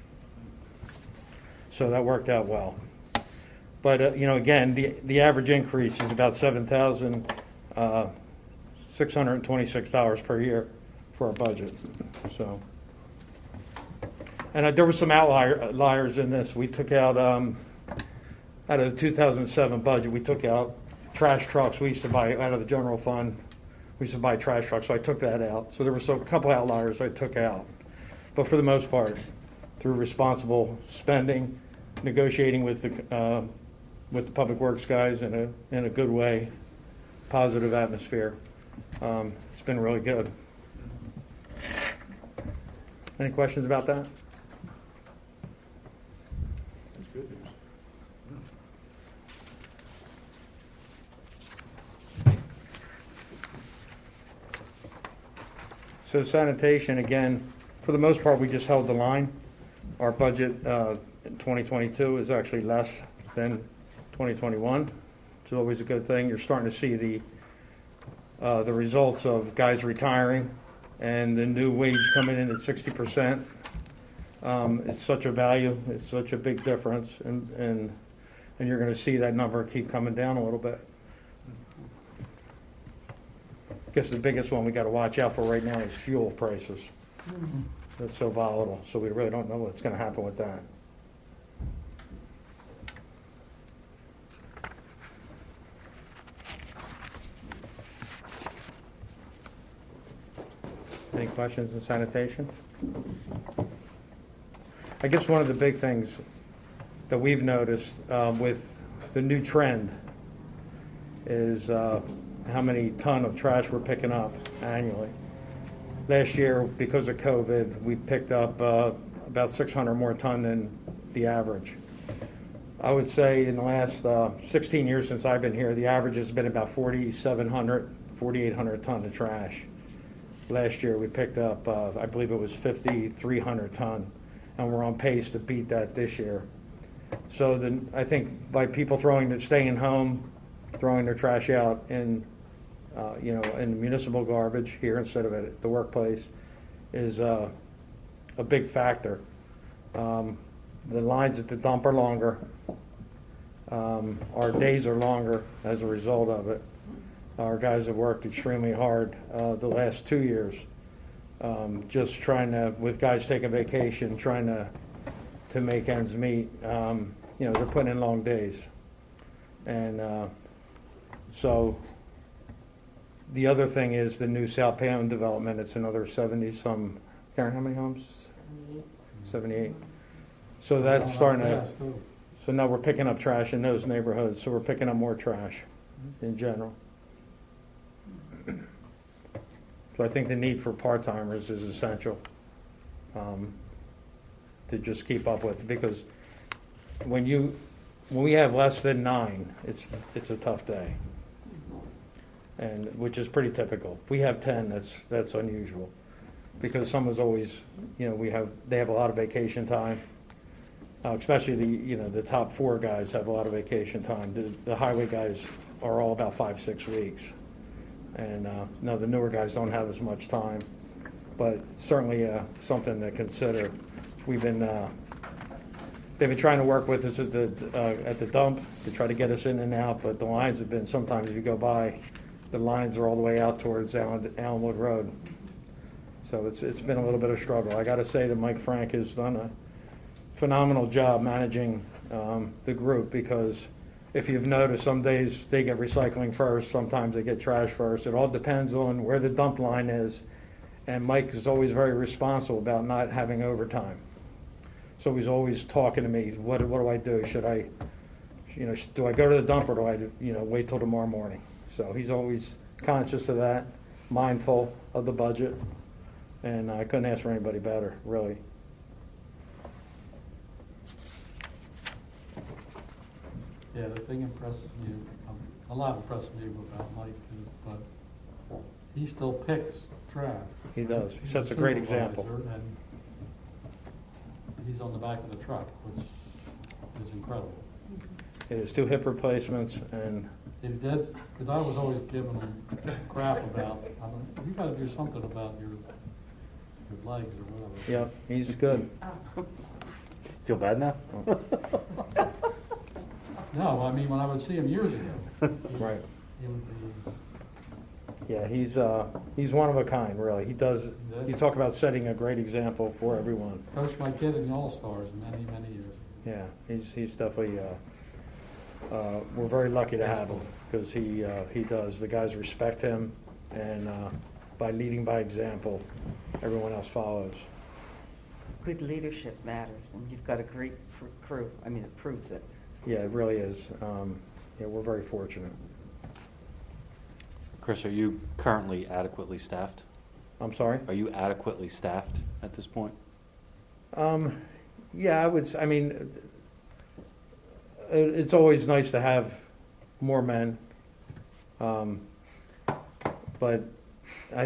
So that worked out well. But, again, the average increase is about $7,626 per year for our budget. So, and there were some outliers in this. We took out of the 2007 budget, we took out trash trucks. We used to buy out of the general fund. We used to buy trash trucks, so I took that out. So there were a couple outliers I took out. But for the most part, through responsible spending, negotiating with the public works guys in a good way, positive atmosphere, it's been really good. Any questions about that? That's good news. So sanitation, again, for the most part, we just held the line. Our budget in 2022 is actually less than 2021, which is always a good thing. You're starting to see the results of guys retiring and the new wage coming in at 60%. It's such a value. It's such a big difference, and you're going to see that number keep coming down a little bit. I guess the biggest one we got to watch out for right now is fuel prices. It's so volatile, so we really don't know what's going to happen with that. Any questions in sanitation? I guess one of the big things that we've noticed with the new trend is how many ton of trash we're picking up annually. Last year, because of COVID, we picked up about 600 more ton than the average. I would say in the last 16 years since I've been here, the average has been about 4,700, 4,800 ton of trash. Last year, we picked up, I believe it was 5,300 ton, and we're on pace to beat that this year. So then I think by people staying home, throwing their trash out in municipal garbage here instead of at the workplace is a big factor. The lines at the dump are longer. Our days are longer as a result of it. Our guys have worked extremely hard the last 2 years, just trying to, with guys taking vacation, trying to make ends meet. They're putting in long days. And so the other thing is the new South Pam development. It's another 70-some, Karen, how many homes? 78. So that's starting to, so now we're picking up trash in those neighborhoods. So we're picking up more trash in general. So I think the need for part-timers is essential to just keep up with, because when we have less than 9, it's a tough day, and which is pretty typical. If we have 10, that's unusual, because someone's always, they have a lot of vacation time, especially the top 4 guys have a lot of vacation time. The highway guys are all about 5-6 weeks. And no, the newer guys don't have as much time, but certainly something to consider. They've been trying to work with us at the dump to try to get us in and out, but the lines have been, sometimes if you go by, the lines are all the way out towards Allenwood Road. So it's been a little bit of struggle. I got to say that Mike Frank has done a phenomenal job managing the group, because if you've noticed, some days they get recycling first, sometimes they get trash first. It all depends on where the dump line is. And Mike is always very responsible about not having overtime. So he's always talking to me, what do I do? Should I, do I go to the dump, or do I, wait till tomorrow morning? So he's always conscious of that, mindful of the budget. And I couldn't ask for anybody better, really. Yeah, the thing impresses me, a lot impresses me about Mike is, but he still picks trash. He does. He He's sets a great example. supervisor, and he's on the back of the truck, which is incredible. It is 2 hip replacements, and He did, because I was always giving him crap about, I'm like, you gotta do something about your legs or whatever. yeah, he's good. Feel bad now? No, I mean, when I would see him years ago. Right. He would be, Yeah, he's one of a kind, really. He does. You talk about setting a great example for everyone. coached my kid in the All-Stars many, many years. Yeah, he's definitely. We're very lucky to have him because he does. The guys respect him, and by leading by example, everyone else follows. Good leadership matters, and you've got a great crew. I mean, it proves it. Yeah, it really is. Yeah, we're very fortunate. Chris, are you currently adequately staffed? I'm sorry. Are you adequately staffed at this point? Yeah, I would. I mean, it's always nice to have more men, but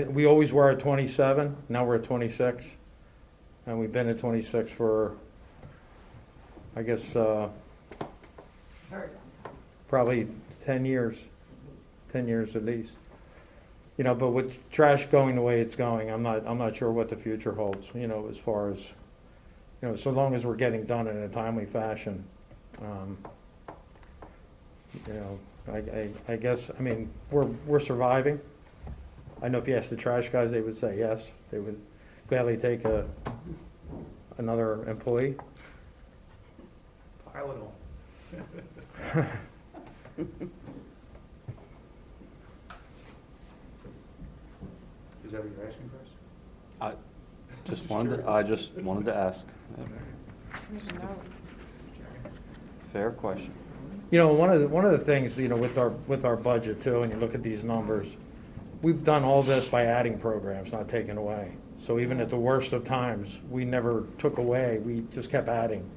we always were at 27. Now we're at 26, and we've been at 26 for, I guess, probably 10 years. 10 years at least. You know, but with trash going the way it's going, I'm not sure what the future holds. You know, as far as, you know, so long as we're getting done in a timely fashion. You know, I guess, I mean, we're surviving. I know if you ask the trash guys, they would say yes. They would gladly take another employee. Pile it on. Is that what you're asking, Chris? I just wanted to ask. Fair question. You know, one of the things, you know, with our budget too, and you look at these numbers, we've done all this by adding programs, not taking away. So even at the worst of times, we never took away, we just kept adding.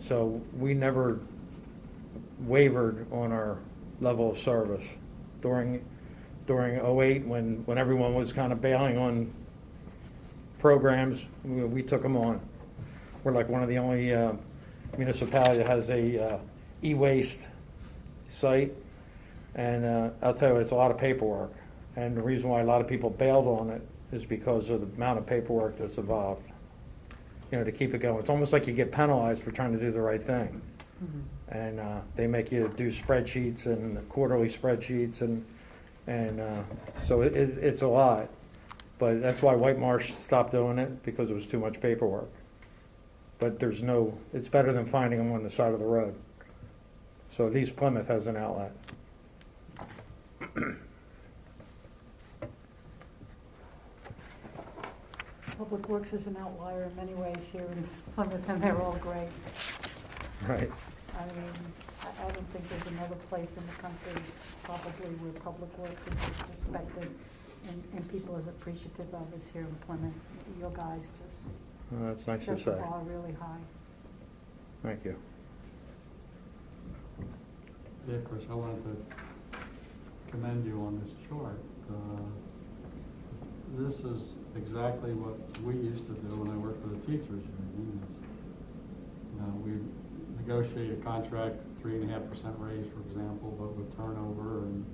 So we never wavered on our level of service. During 08, when everyone was kind of bailing on programs, we took them on. We're like one of the only municipality that has a e-waste site, and I'll tell you, it's a lot of paperwork. And the reason why a lot of people bailed on it is because of the amount of paperwork that's involved. You know, to keep it going. It's almost like you get penalized for trying to do the right thing. And they make you do spreadsheets and quarterly spreadsheets, and so it's a lot. But that's why White Marsh stopped doing it, because it was too much paperwork. But it's better than finding them on the side of the road. So at least Plymouth has an outlet. Public Works is an outlier in many ways here in Plymouth, and they're all great. Right. I mean, I don't think there's another place in the country probably where Public Works is as respected and people as appreciative of as here in Plymouth. You guys just That's nice to set the say. bar really high. Thank you. Yeah, Chris, I wanted to commend you on this chart. This is exactly what we used to do when I worked for the teachers union. You know, we negotiate a contract, 3.5% raise, for example, but with turnover, and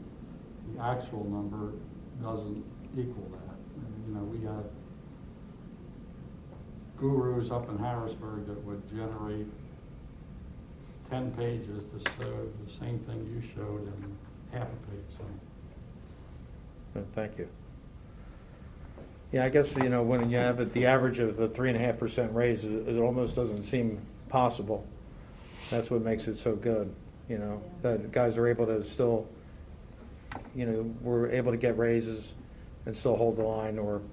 the actual number doesn't equal that. And, you know, we had gurus up in Harrisburg that would generate 10 pages to show the same thing you showed in half a page. So. Thank you. Yeah, I guess, you know, when you have the average of a 3.5% raise, it almost doesn't seem possible. That's what makes it so good, you know, that guys are able to still, you know, we're able to get raises and still hold the line or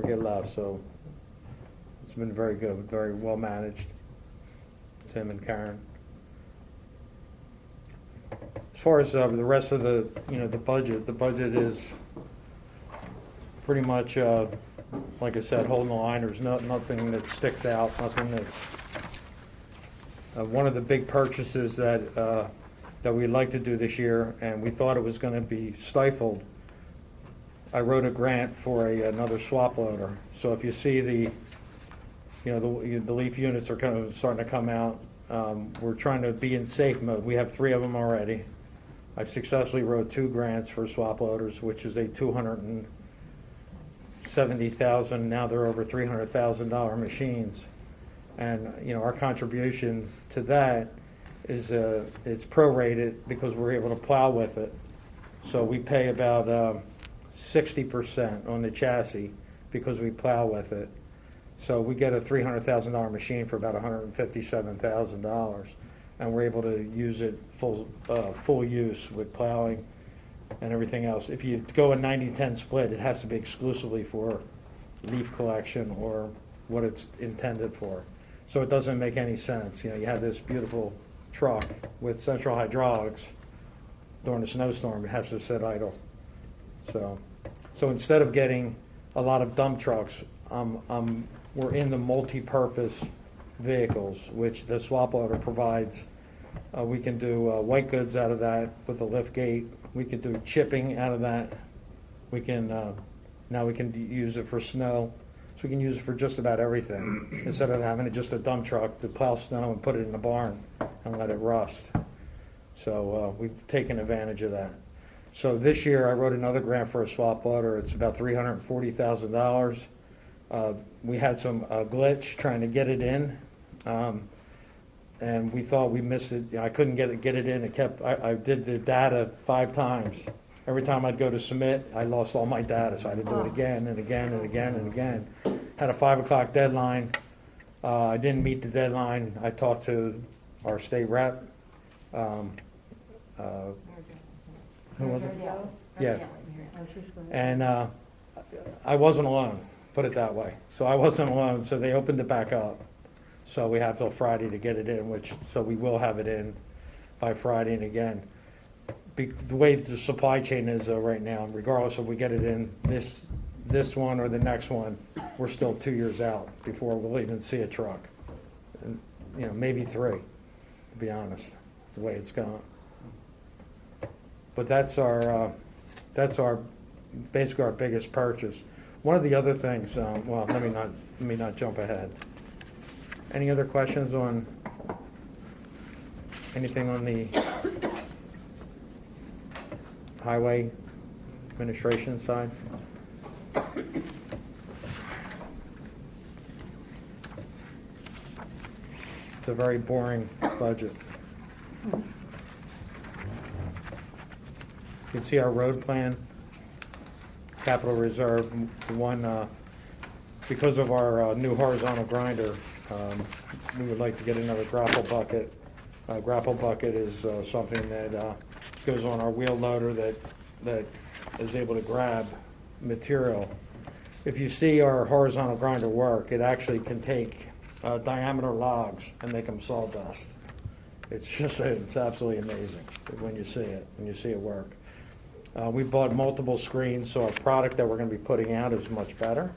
get less. So it's been very good, very well managed, Tim and Karen. As far as the rest of the, you know, the budget is pretty much, like I said, holding the line. There's nothing that sticks out, nothing that's... one of the big purchases that that we'd like to do this year, and we thought it was going to be stifled. I wrote a grant for another swap loader. So if you see the leaf units are kind of starting to come out. We're trying to be in safe mode. We have 3 of them already. I successfully wrote 2 grants for swap loaders, which is a $270,000. Now they're over $300,000 machines, and our contribution to that is it's prorated because we're able to plow with it. So we pay about 60% on the chassis because we plow with it. So we get a $300,000 machine for about $157,000, and we're able to use it full use with plowing and everything else. If you go a 90-10 split, it has to be exclusively for leaf collection or what it's intended for. So it doesn't make any sense. You have this beautiful truck with central hydraulics. During a snowstorm, it has to sit idle. So instead of getting a lot of dump trucks, we're in the multi-purpose vehicles, which the swap loader provides. We can do white goods out of that with a lift gate. We can do chipping out of that. We can now we can use it for snow. So we can use it for just about everything instead of having just a dump truck to plow snow and put it in the barn and let it rust. So we've taken advantage of that. So this year I wrote another grant for a swap loader. It's about $340,000. We had some glitch trying to get it in, and we thought we missed it. I couldn't get it in. I did the data 5 times. Every time I'd go to submit, I lost all my data, so I had to do it again and again and again and again. Had a 5 o'clock deadline. I didn't meet the deadline. I talked to our state rep. Who was it? Yeah. And I wasn't alone, put it that way. So I wasn't alone, so they opened it back up. So we have till Friday to get it in, so we will have it in by Friday. And again, the way the supply chain is right now, regardless if we get it in this one or the next one, we're still 2 years out before we'll even see a truck. And, maybe 3, to be honest, the way it's going. But that's basically our biggest purchase. One of the other things, well, let me not jump ahead. Any other questions on anything on the highway administration side? It's a very boring budget. You can see our road plan, capital reserve, because of our new horizontal grinder, we would like to get another grapple bucket. Grapple bucket is something that goes on our wheel loader that is able to grab material. If you see our horizontal grinder work, it actually can take diameter logs and make them sawdust. It's absolutely amazing when you see it work. We bought multiple screens, so our product that we're going to be putting out is much better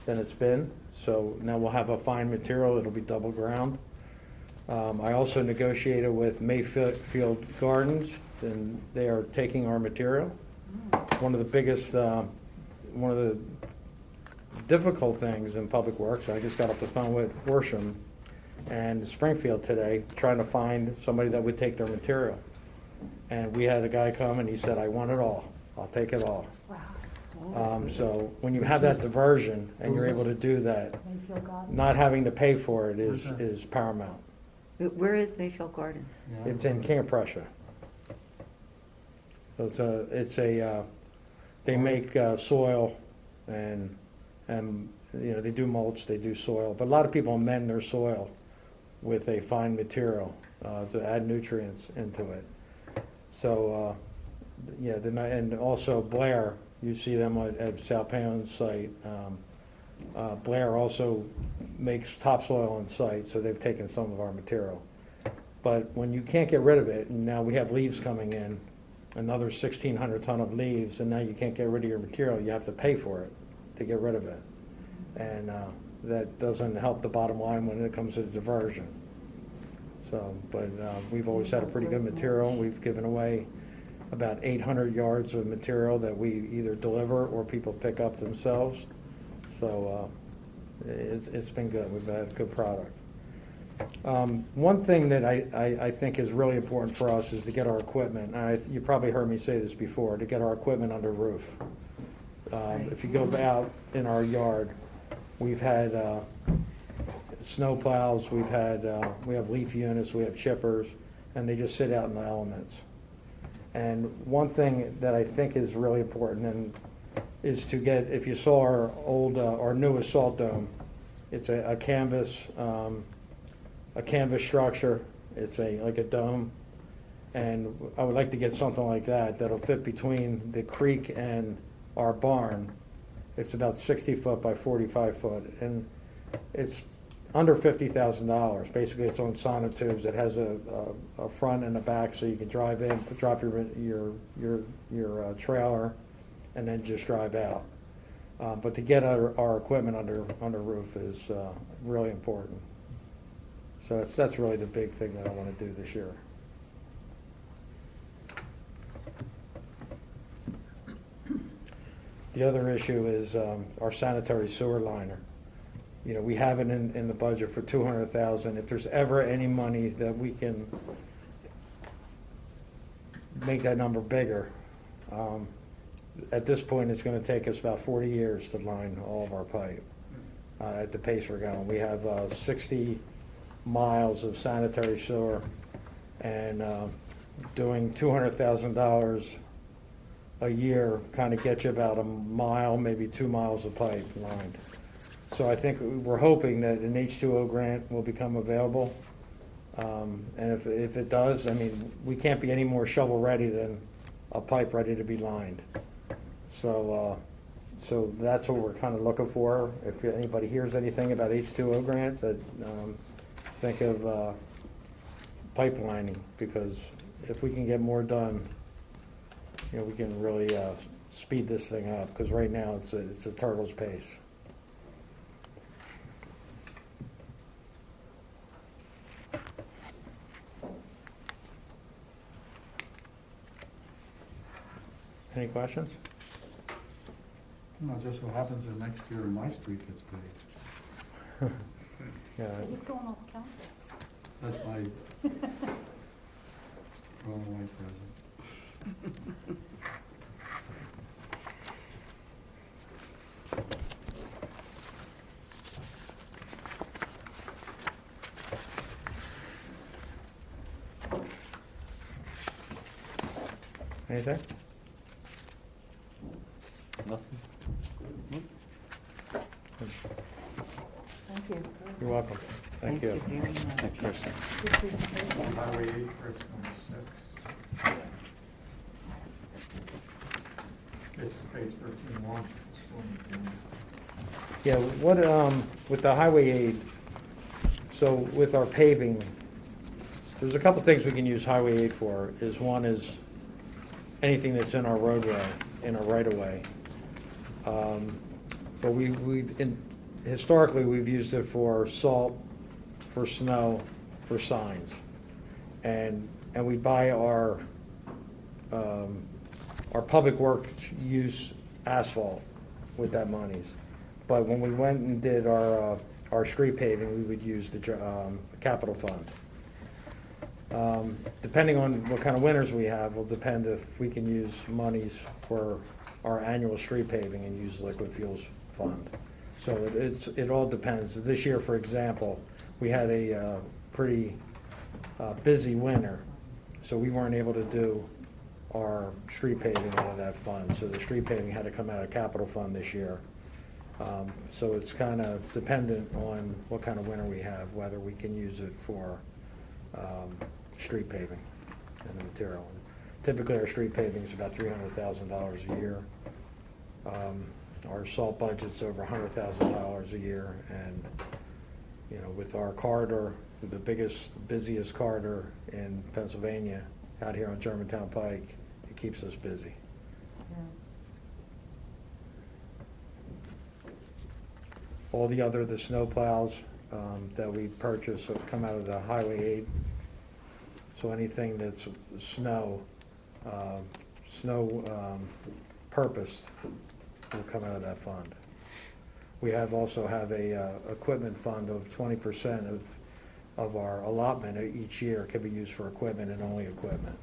than it's been. So now we'll have a fine material. It'll be double ground. I also negotiated with Mayfield Gardens, and they are taking our material. One of the difficult things in public works, I just got off the phone with Horsham and Springfield today, trying to find somebody that would take their material. And we had a guy come and he said, I want it all. I'll take it all. Wow. So when you have that diversion and you're able to do that, not having to pay for it is paramount. Where is Mayfield Gardens? It's in King of Prussia. So they make soil and they do mulch, they do soil, but a lot of people amend their soil with a fine material to add nutrients into it. So and also Blair, you see them at South Payne's site. Blair also makes topsoil on site, so they've taken some of our material. But when you can't get rid of it, and now we have leaves coming in, another 1,600 ton of leaves, and now you can't get rid of your material, you have to pay for it to get rid of it. And that doesn't help the bottom line when it comes to diversion. So, but we've always had a pretty good material. We've given away about 800 yards of material that we either deliver or people pick up themselves. So it's been good. We've had a good product. One thing that I think is really important for us is to get our equipment. You probably heard me say this before, to get our equipment under roof. If you go out in our yard, we've had snow plows, we have leaf units, we have chippers, and they just sit out in the elements. And one thing that I think is really important is to get, if you saw our new assault dome, it's a canvas structure. It's like a dome, and I would like to get something like that that'll fit between the creek and our barn. It's about 60 foot by 45 foot, and it's under $50,000. Basically, it's on sonotubes. It has a front and a back, so you can drive in, drop your trailer, and then just drive out. But to get our equipment under roof is really important. So that's really the big thing that I want to do this year. The other issue is our sanitary sewer liner. You know, we have it in the budget for $200,000. If there's ever any money that we can make that number bigger, at this point it's going to take us about 40 years to line all of our pipe at the pace we're going. We have 60 miles of sanitary sewer, and doing $200,000 a year kind of gets you about a mile, maybe 2 miles of pipe lined. So I think we're hoping that an H2O grant will become available. And if it does, I mean, we can't be any more shovel ready than a pipe ready to be lined. So that's what we're kind of looking for. If anybody hears anything about H2O grants, think of pipelining, because if we can get more done, you know, we can really speed this thing up, because right now it's a turtle's pace. Any questions? No, just what happens the next year my street gets paid. Yeah. He's going off council. That's my going away present. Anything? Nothing? Thank you. You're welcome. Thank you. Thanks, Chris. Good presentation. Highway 8, Chris, number 6. It's page 13-1. Yeah, what, with the highway aid, so with our paving, there's a couple things we can use highway aid for. One is anything that's in our roadway, in our right-of-way. But historically, we've used it for salt, for snow, for signs. And we buy our public works use asphalt with that monies. But when we went and did our street paving, we would use the capital fund. Depending on what kind of winters we have will depend if we can use monies for our annual street paving and use liquid fuels fund. So it all depends. This year, for example, we had a pretty busy winter, so we weren't able to do our street paving out of that fund. So the street paving had to come out of capital fund this year. So it's kind of dependent on what kind of winter we have, whether we can use it for street paving and the material. Typically, our street paving is about $300,000 a year. Our salt budget's over $100,000 a year, and you know, with our corridor, the busiest corridor in Pennsylvania, out here on Germantown Pike, it keeps us busy. Yeah. All the snow plows that we purchase come out of the highway aid So anything that's snow purposed will come out of that fund. We also have a equipment fund of 20% of our allotment each year can be used for equipment and only equipment.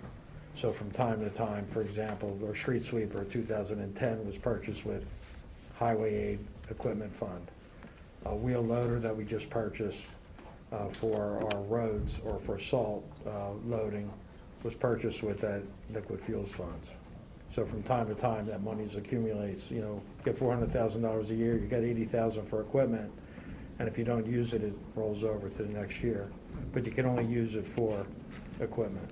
So from time to time, for example, our street sweeper 2010 was purchased with highway aid equipment fund. A wheel loader that we just purchased for our roads or for salt loading was purchased with that liquid fuels funds. So from time to time, that money accumulates. You know, get $400,000 a year, you got $80,000 for equipment, and if you don't use it, it rolls over to the next year. But you can only use it for equipment.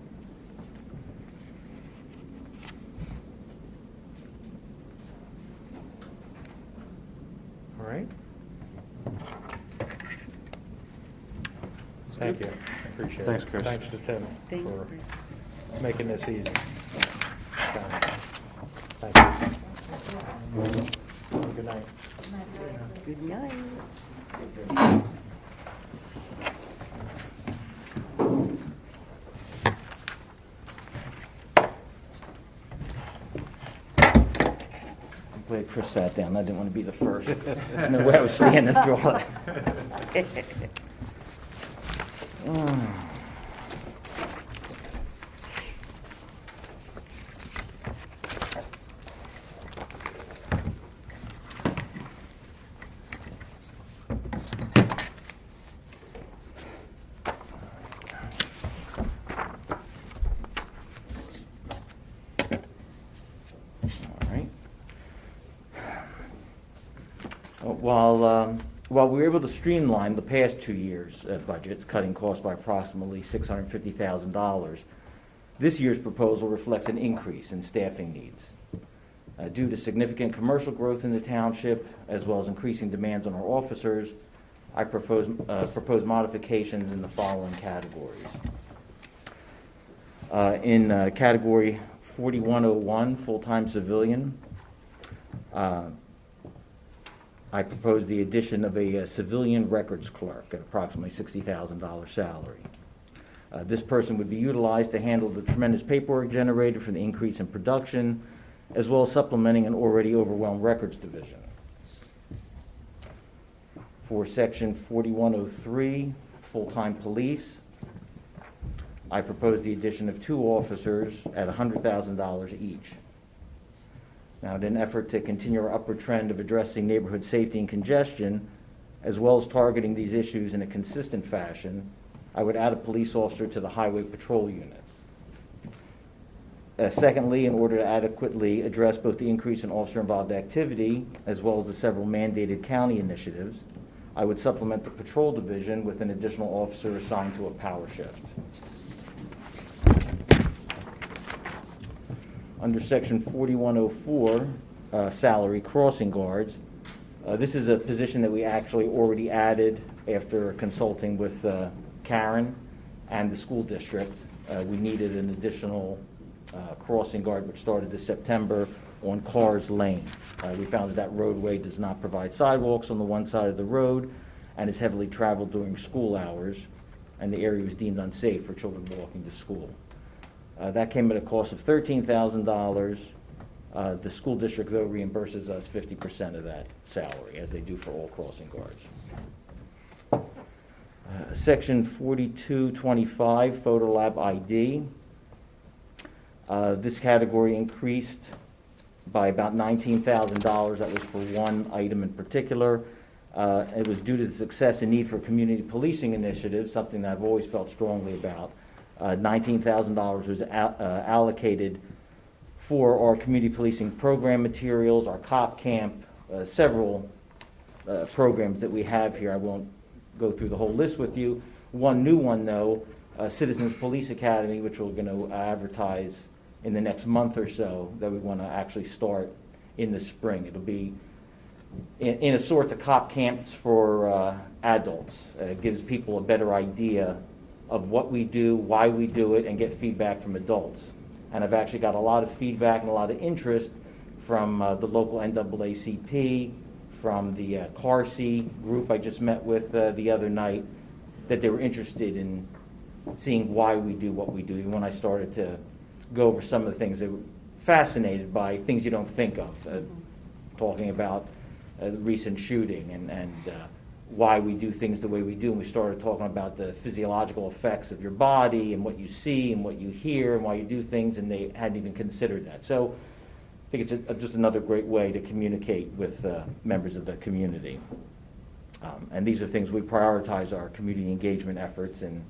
All right. Thank you. I appreciate it. Thanks, Chris. Thanks to Tim Thanks, for Chris. making this easy. Thank you. Good night. Good night. I'm glad Chris sat down. I didn't want to be the first. There's no way I was standing through all that. While we were able to streamline the past 2 years' budgets, cutting costs by approximately $650,000, this year's proposal reflects an increase in staffing needs. Due to significant commercial growth in the township, as well as increasing demands on our officers, I propose modifications in the following categories. In category 4101, full-time civilian, I propose the addition of a civilian records clerk at approximately $60,000 salary. This person would be utilized to handle the tremendous paperwork generated from the increase in production, as well as supplementing an already overwhelmed records division. For section 4103, full-time police, I propose the addition of 2 officers at $100,000 each. Now, in an effort to continue our upward trend of addressing neighborhood safety and congestion, as well as targeting these issues in a consistent fashion, I would add a police officer to the highway patrol unit. Secondly, in order to adequately address both the increase in officer-involved activity, as well as the several mandated county initiatives, I would supplement the patrol division with an additional officer assigned to a power shift. Under section 4104, salary crossing guards, this is a position that we actually already added after consulting with Karen and the school district. We needed an additional crossing guard, which started this September on Cars Lane. We found that roadway does not provide sidewalks on the one side of the road and is heavily traveled during school hours, and the area was deemed unsafe for children walking to school. That came at a cost of $13,000. The school district, though, reimburses us 50% of that salary, as they do for all crossing guards. Section 4225, Photo Lab ID. This category increased by about $19,000. That was for one item in particular. It was due to the success and need for community policing initiatives, something that I've always felt strongly about. $19,000 was allocated for our community policing program materials, our cop camp, several programs that we have here. I won't go through the whole list with you. One new one, though, Citizens Police Academy, which we're going to advertise in the next month or so, that we want to actually start in the spring. It'll be in a sort of cop camps for adults. It gives people a better idea of what we do, why we do it, and get feedback from adults. And I've actually got a lot of feedback and a lot of interest from the local NAACP, from the CARC group I just met with the other night, that they were interested in seeing why we do what we do. Even when I started to go over some of the things, they were fascinated by things you don't think of, talking about the recent shooting and why we do things the way we do. And we started talking about the physiological effects of your body and what you see and what you hear and why you do things, and they hadn't even considered that. So I think it's just another great way to communicate with members of the community. And these are things we prioritize our community engagement efforts, and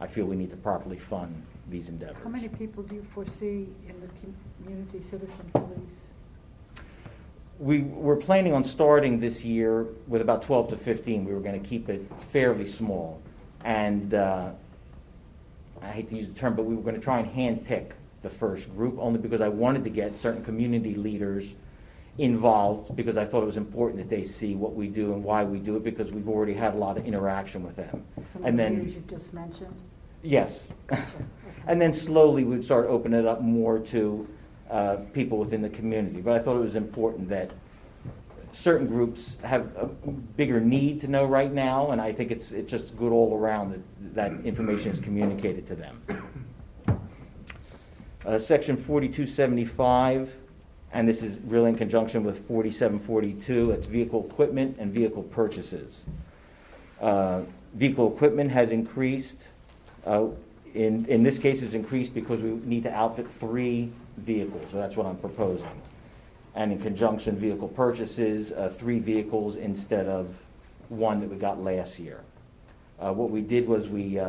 I feel we need to properly fund these endeavors. How many people do you foresee in the community citizen police? We were planning on starting this year with about 12 to 15. We were going to keep it fairly small. And I hate to use the term, but we were going to try and handpick the first group, only because I wanted to get certain community leaders involved, because I thought it was important that they see what we do and why we do it, because we've already had a lot of interaction with them. Some And of the then- leaders you just mentioned? Yes. Okay. And then slowly we'd start opening it up more to people within the community. But I thought it was important that certain groups have a bigger need to know right now, and I think it's just good all around that information is communicated to them. Section 4275, and this is really in conjunction with 4742, it's vehicle equipment and vehicle purchases. Vehicle equipment has increased. In this case, it's increased because we need to outfit 3 vehicles, so that's what I'm proposing. And in conjunction, vehicle purchases, 3 vehicles instead of 1 that we got last year. What we did was we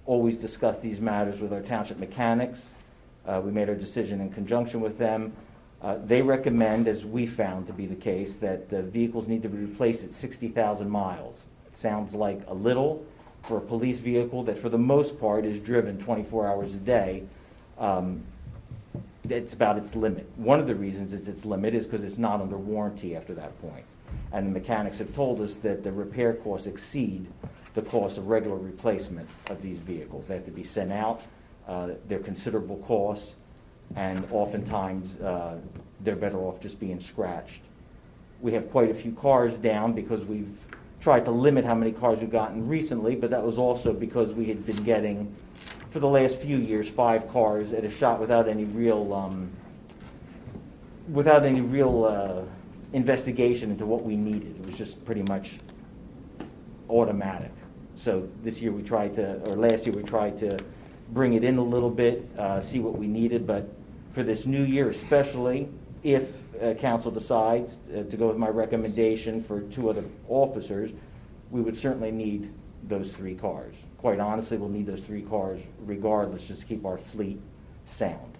always discuss these matters with our township mechanics. We made our decision in conjunction with them. They recommend, as we found to be the case, that vehicles need to be replaced at 60,000 miles. It sounds like a little for a police vehicle that for the most part is driven 24 hours a day. It's about its limit. One of the reasons it's its limit is because it's not under warranty after that point. And the mechanics have told us that the repair costs exceed the cost of regular replacement of these vehicles. They have to be sent out. They're considerable costs, and oftentimes they're better off just being scratched. We have quite a few cars down because we've tried to limit how many cars we've gotten recently, but that was also because we had been getting, for the last few years, 5 cars at a shot without any real investigation into what we needed. It was just pretty much automatic. So this year last year we tried to bring it in a little bit, see what we needed, but for this new year especially, if council decides to go with my recommendation for 2 other officers, we would certainly need those 3 cars. Quite honestly, we'll need those 3 cars regardless, just to keep our fleet sound.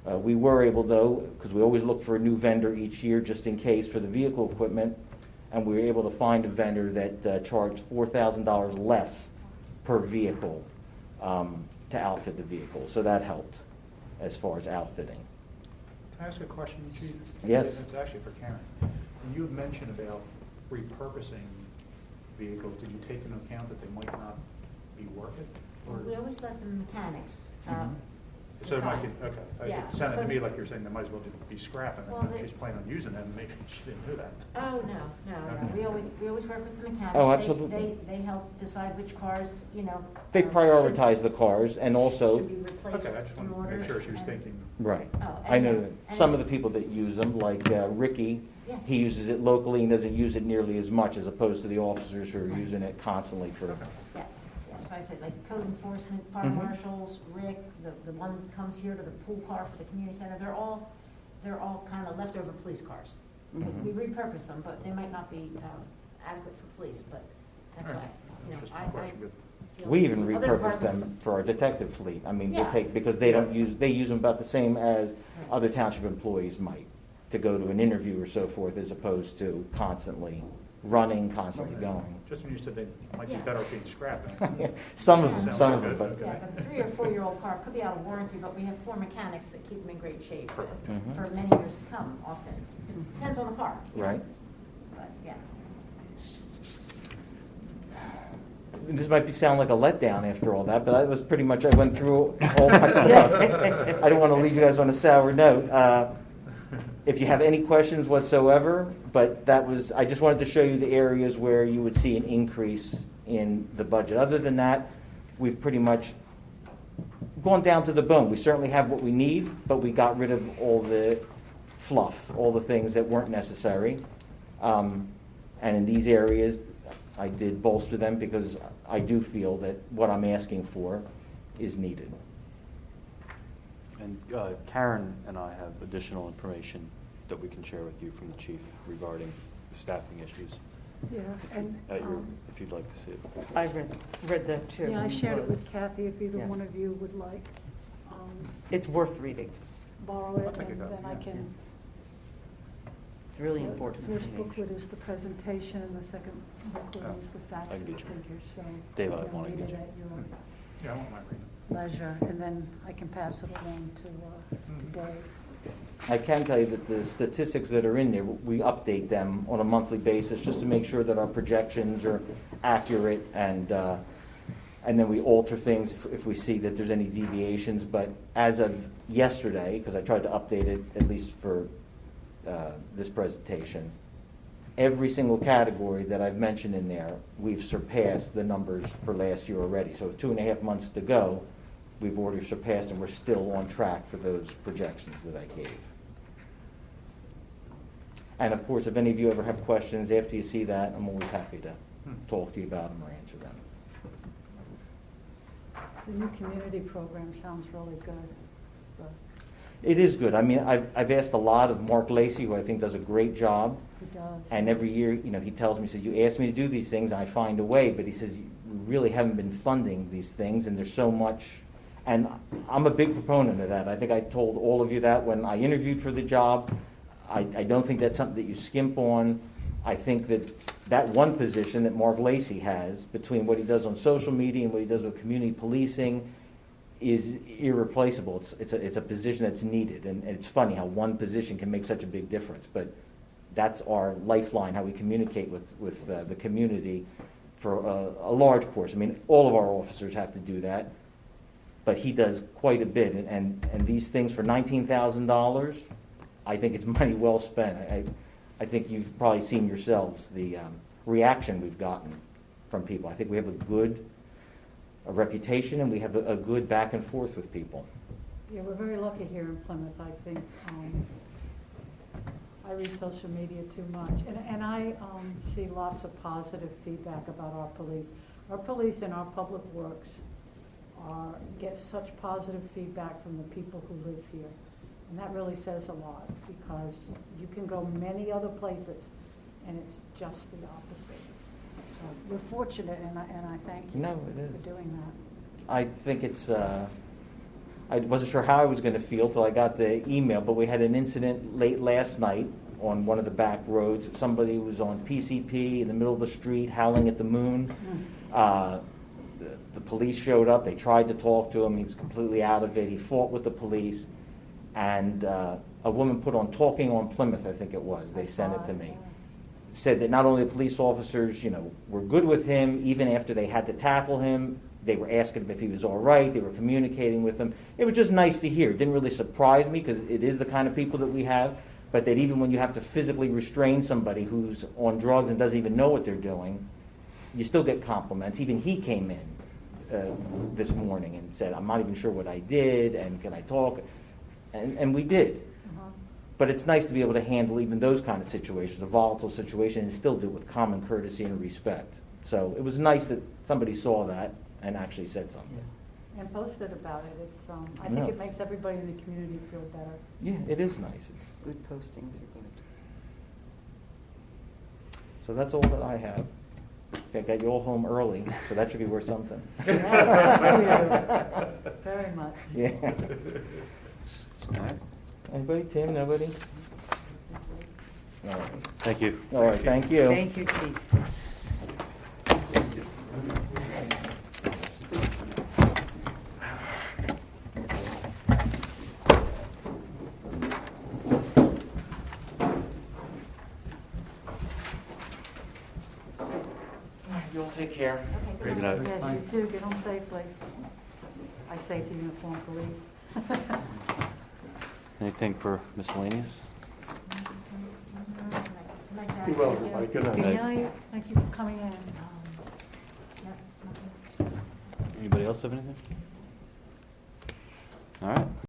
We were able, though, because we always look for a new vendor each year just in case for the vehicle equipment, and we were able to find a vendor that charged $4,000 less per vehicle to outfit the vehicle. So that helped as far as outfitting. Can I ask a question, Chief? Yes. It's actually for Karen. When you had mentioned about repurposing vehicles, did you take into account that they might not be worth it? Or We always let the mechanics so it might decide. be, okay. Yeah, It sounded to because- me like you're saying they might as well just be scrapping Well, them. they- If she's planning on using them, maybe she didn't do that. Oh, no. Okay. We always work with the mechanics. Oh, They- absolutely. They help decide which cars, They should- prioritize the cars, and also, should be replaced Okay, I just in wanted to order. make sure she was and- thinking. right. Oh, I know and- that and- some of the people that use them, like Ricky, Yeah. he uses it locally and doesn't use it nearly as much as opposed to the officers who are using it constantly for. Yes, so I said, like, code enforcement, fire Mhm. marshals, Rick, the one that comes here to the pool car for the community center, they're all kind of leftover police cars. Mhm. We repurpose them, but they might not be adequate for police, but that's All why, right. Just I one question, good. feel We even other repurpose them departments- for our detective fleet. I mean, Yeah. because they use them about the same as other township employees might, to go to an interview or so forth, as opposed to constantly running, constantly going. Just when you said they might be Yeah. better off being scrapped. Some of Yeah. them, Sounds but good. Yeah, but a 3 or 4-year-old car could be out of warranty, but we have 4 mechanics that keep them in great shape Mhm. for many years to come, often. Depends on the car. right. But, yeah. This might sound like a letdown after all that, but that was pretty much, I went through all my stuff. I don't want to leave you guys on a sour note. If you have any questions whatsoever, but I just wanted to show you the areas where you would see an increase in the budget. Other than that, we've pretty much gone down to the bone. We certainly have what we need, but we got rid of all the fluff, all the things that weren't necessary. And in these areas, I did bolster them because I do feel that what I'm asking for is needed. And Karen and I have additional information that we can share with you from the chief regarding the staffing issues. Yeah, and, If you'd like to see it. I read that too. yeah, I shared it with was- Kathy, if either Yes. one of you would like, It's worth reading. borrow I'll it, take a and copy, then I yeah. can. It's really important First information. booklet is the presentation, and the second booklet Oh. is the facts I and can the get you. figures, so. Dave, you I can wanna read get it you. at your Yeah, I won't mind reading. leisure, and then I can pass it along to Dave. I can tell you that the statistics that are in there, we update them on a monthly basis just to make sure that our projections are accurate, and then we alter things if we see that there's any deviations. But as of yesterday, because I tried to update it at least for this presentation, every single category that I've mentioned in there, we've surpassed the numbers for last year already. So with 2.5 months to go, we've already surpassed, and we're still on track for those projections that I gave. And of course, if any of you ever have questions after you see that, I'm always happy to talk to you about them or answer them. The new community program sounds really good. but It is good. I mean, I've asked a lot of Mark Lacey, who I think does a great job. He does. And every year, he tells me, he says, you ask me to do these things, and I find a way. But he says, we really haven't been funding these things, and there's so much. And I'm a big proponent of that. I think I told all of you that when I interviewed for the job. I don't think that's something that you skimp on. I think that one position that Mark Lacey has, between what he does on social media and what he does with community policing, is irreplaceable. It's a position that's needed. And it's funny how one position can make such a big difference. But that's our lifeline, how we communicate with the community for a large portion. I mean, all of our officers have to do that. But he does quite a bit. And these things for $19,000, I think it's money well spent. I think you've probably seen yourselves the reaction we've gotten from people. I think we have a reputation, and we have a good back and forth with people. Yeah, we're very lucky here in Plymouth, I think. I read social media too much, and I see lots of positive feedback about our police. Our police and our public works get such positive feedback from the people who live here. And that really says a lot, because you can go many other places, and it's just the opposite. So we're fortunate, and I thank you No, it is. for doing that. I think it's, I wasn't sure how I was going to feel till I got the email, but we had an incident late last night on one of the back roads. Somebody was on PCP in the middle of the street howling at the moon. The police showed up. They tried to talk to him. He was completely out of it. He fought with the police. And a woman put on Talking on Plymouth, I think it was. They sent it to me. Said that not only the police officers, were good with him, even after they had to tackle him, they were asking him if he was all right. They were communicating with him. It was just nice to hear. It didn't really surprise me, because it is the kind of people that we have. But that even when you have to physically restrain somebody who's on drugs and doesn't even know what they're doing, you still get compliments. Even he came in this morning and said, I'm not even sure what I did, and can I talk? And we did. But it's nice to be able to handle even those kind of situations, a volatile situation, and still do it with common courtesy and respect. So it was nice that somebody saw that and actually said something. And posted about it. It's, I No, think it it's- makes everybody in the community feel better. Yeah, it is nice. Good postings are good. So that's all that I have. I got you all home early, so that should be worth something. Yes, thank you. Very much. Yeah. All right. Anybody? Tim? Nobody? All right. Thank you. All right, thank you. Thank you, Chief. You all take care. Very good night. Yes, you too. Get home safely. I say to uniform police. Anything for miscellaneous? Be well, everybody. Good night. Good night. Thank you for coming in. Anybody else have anything? All right.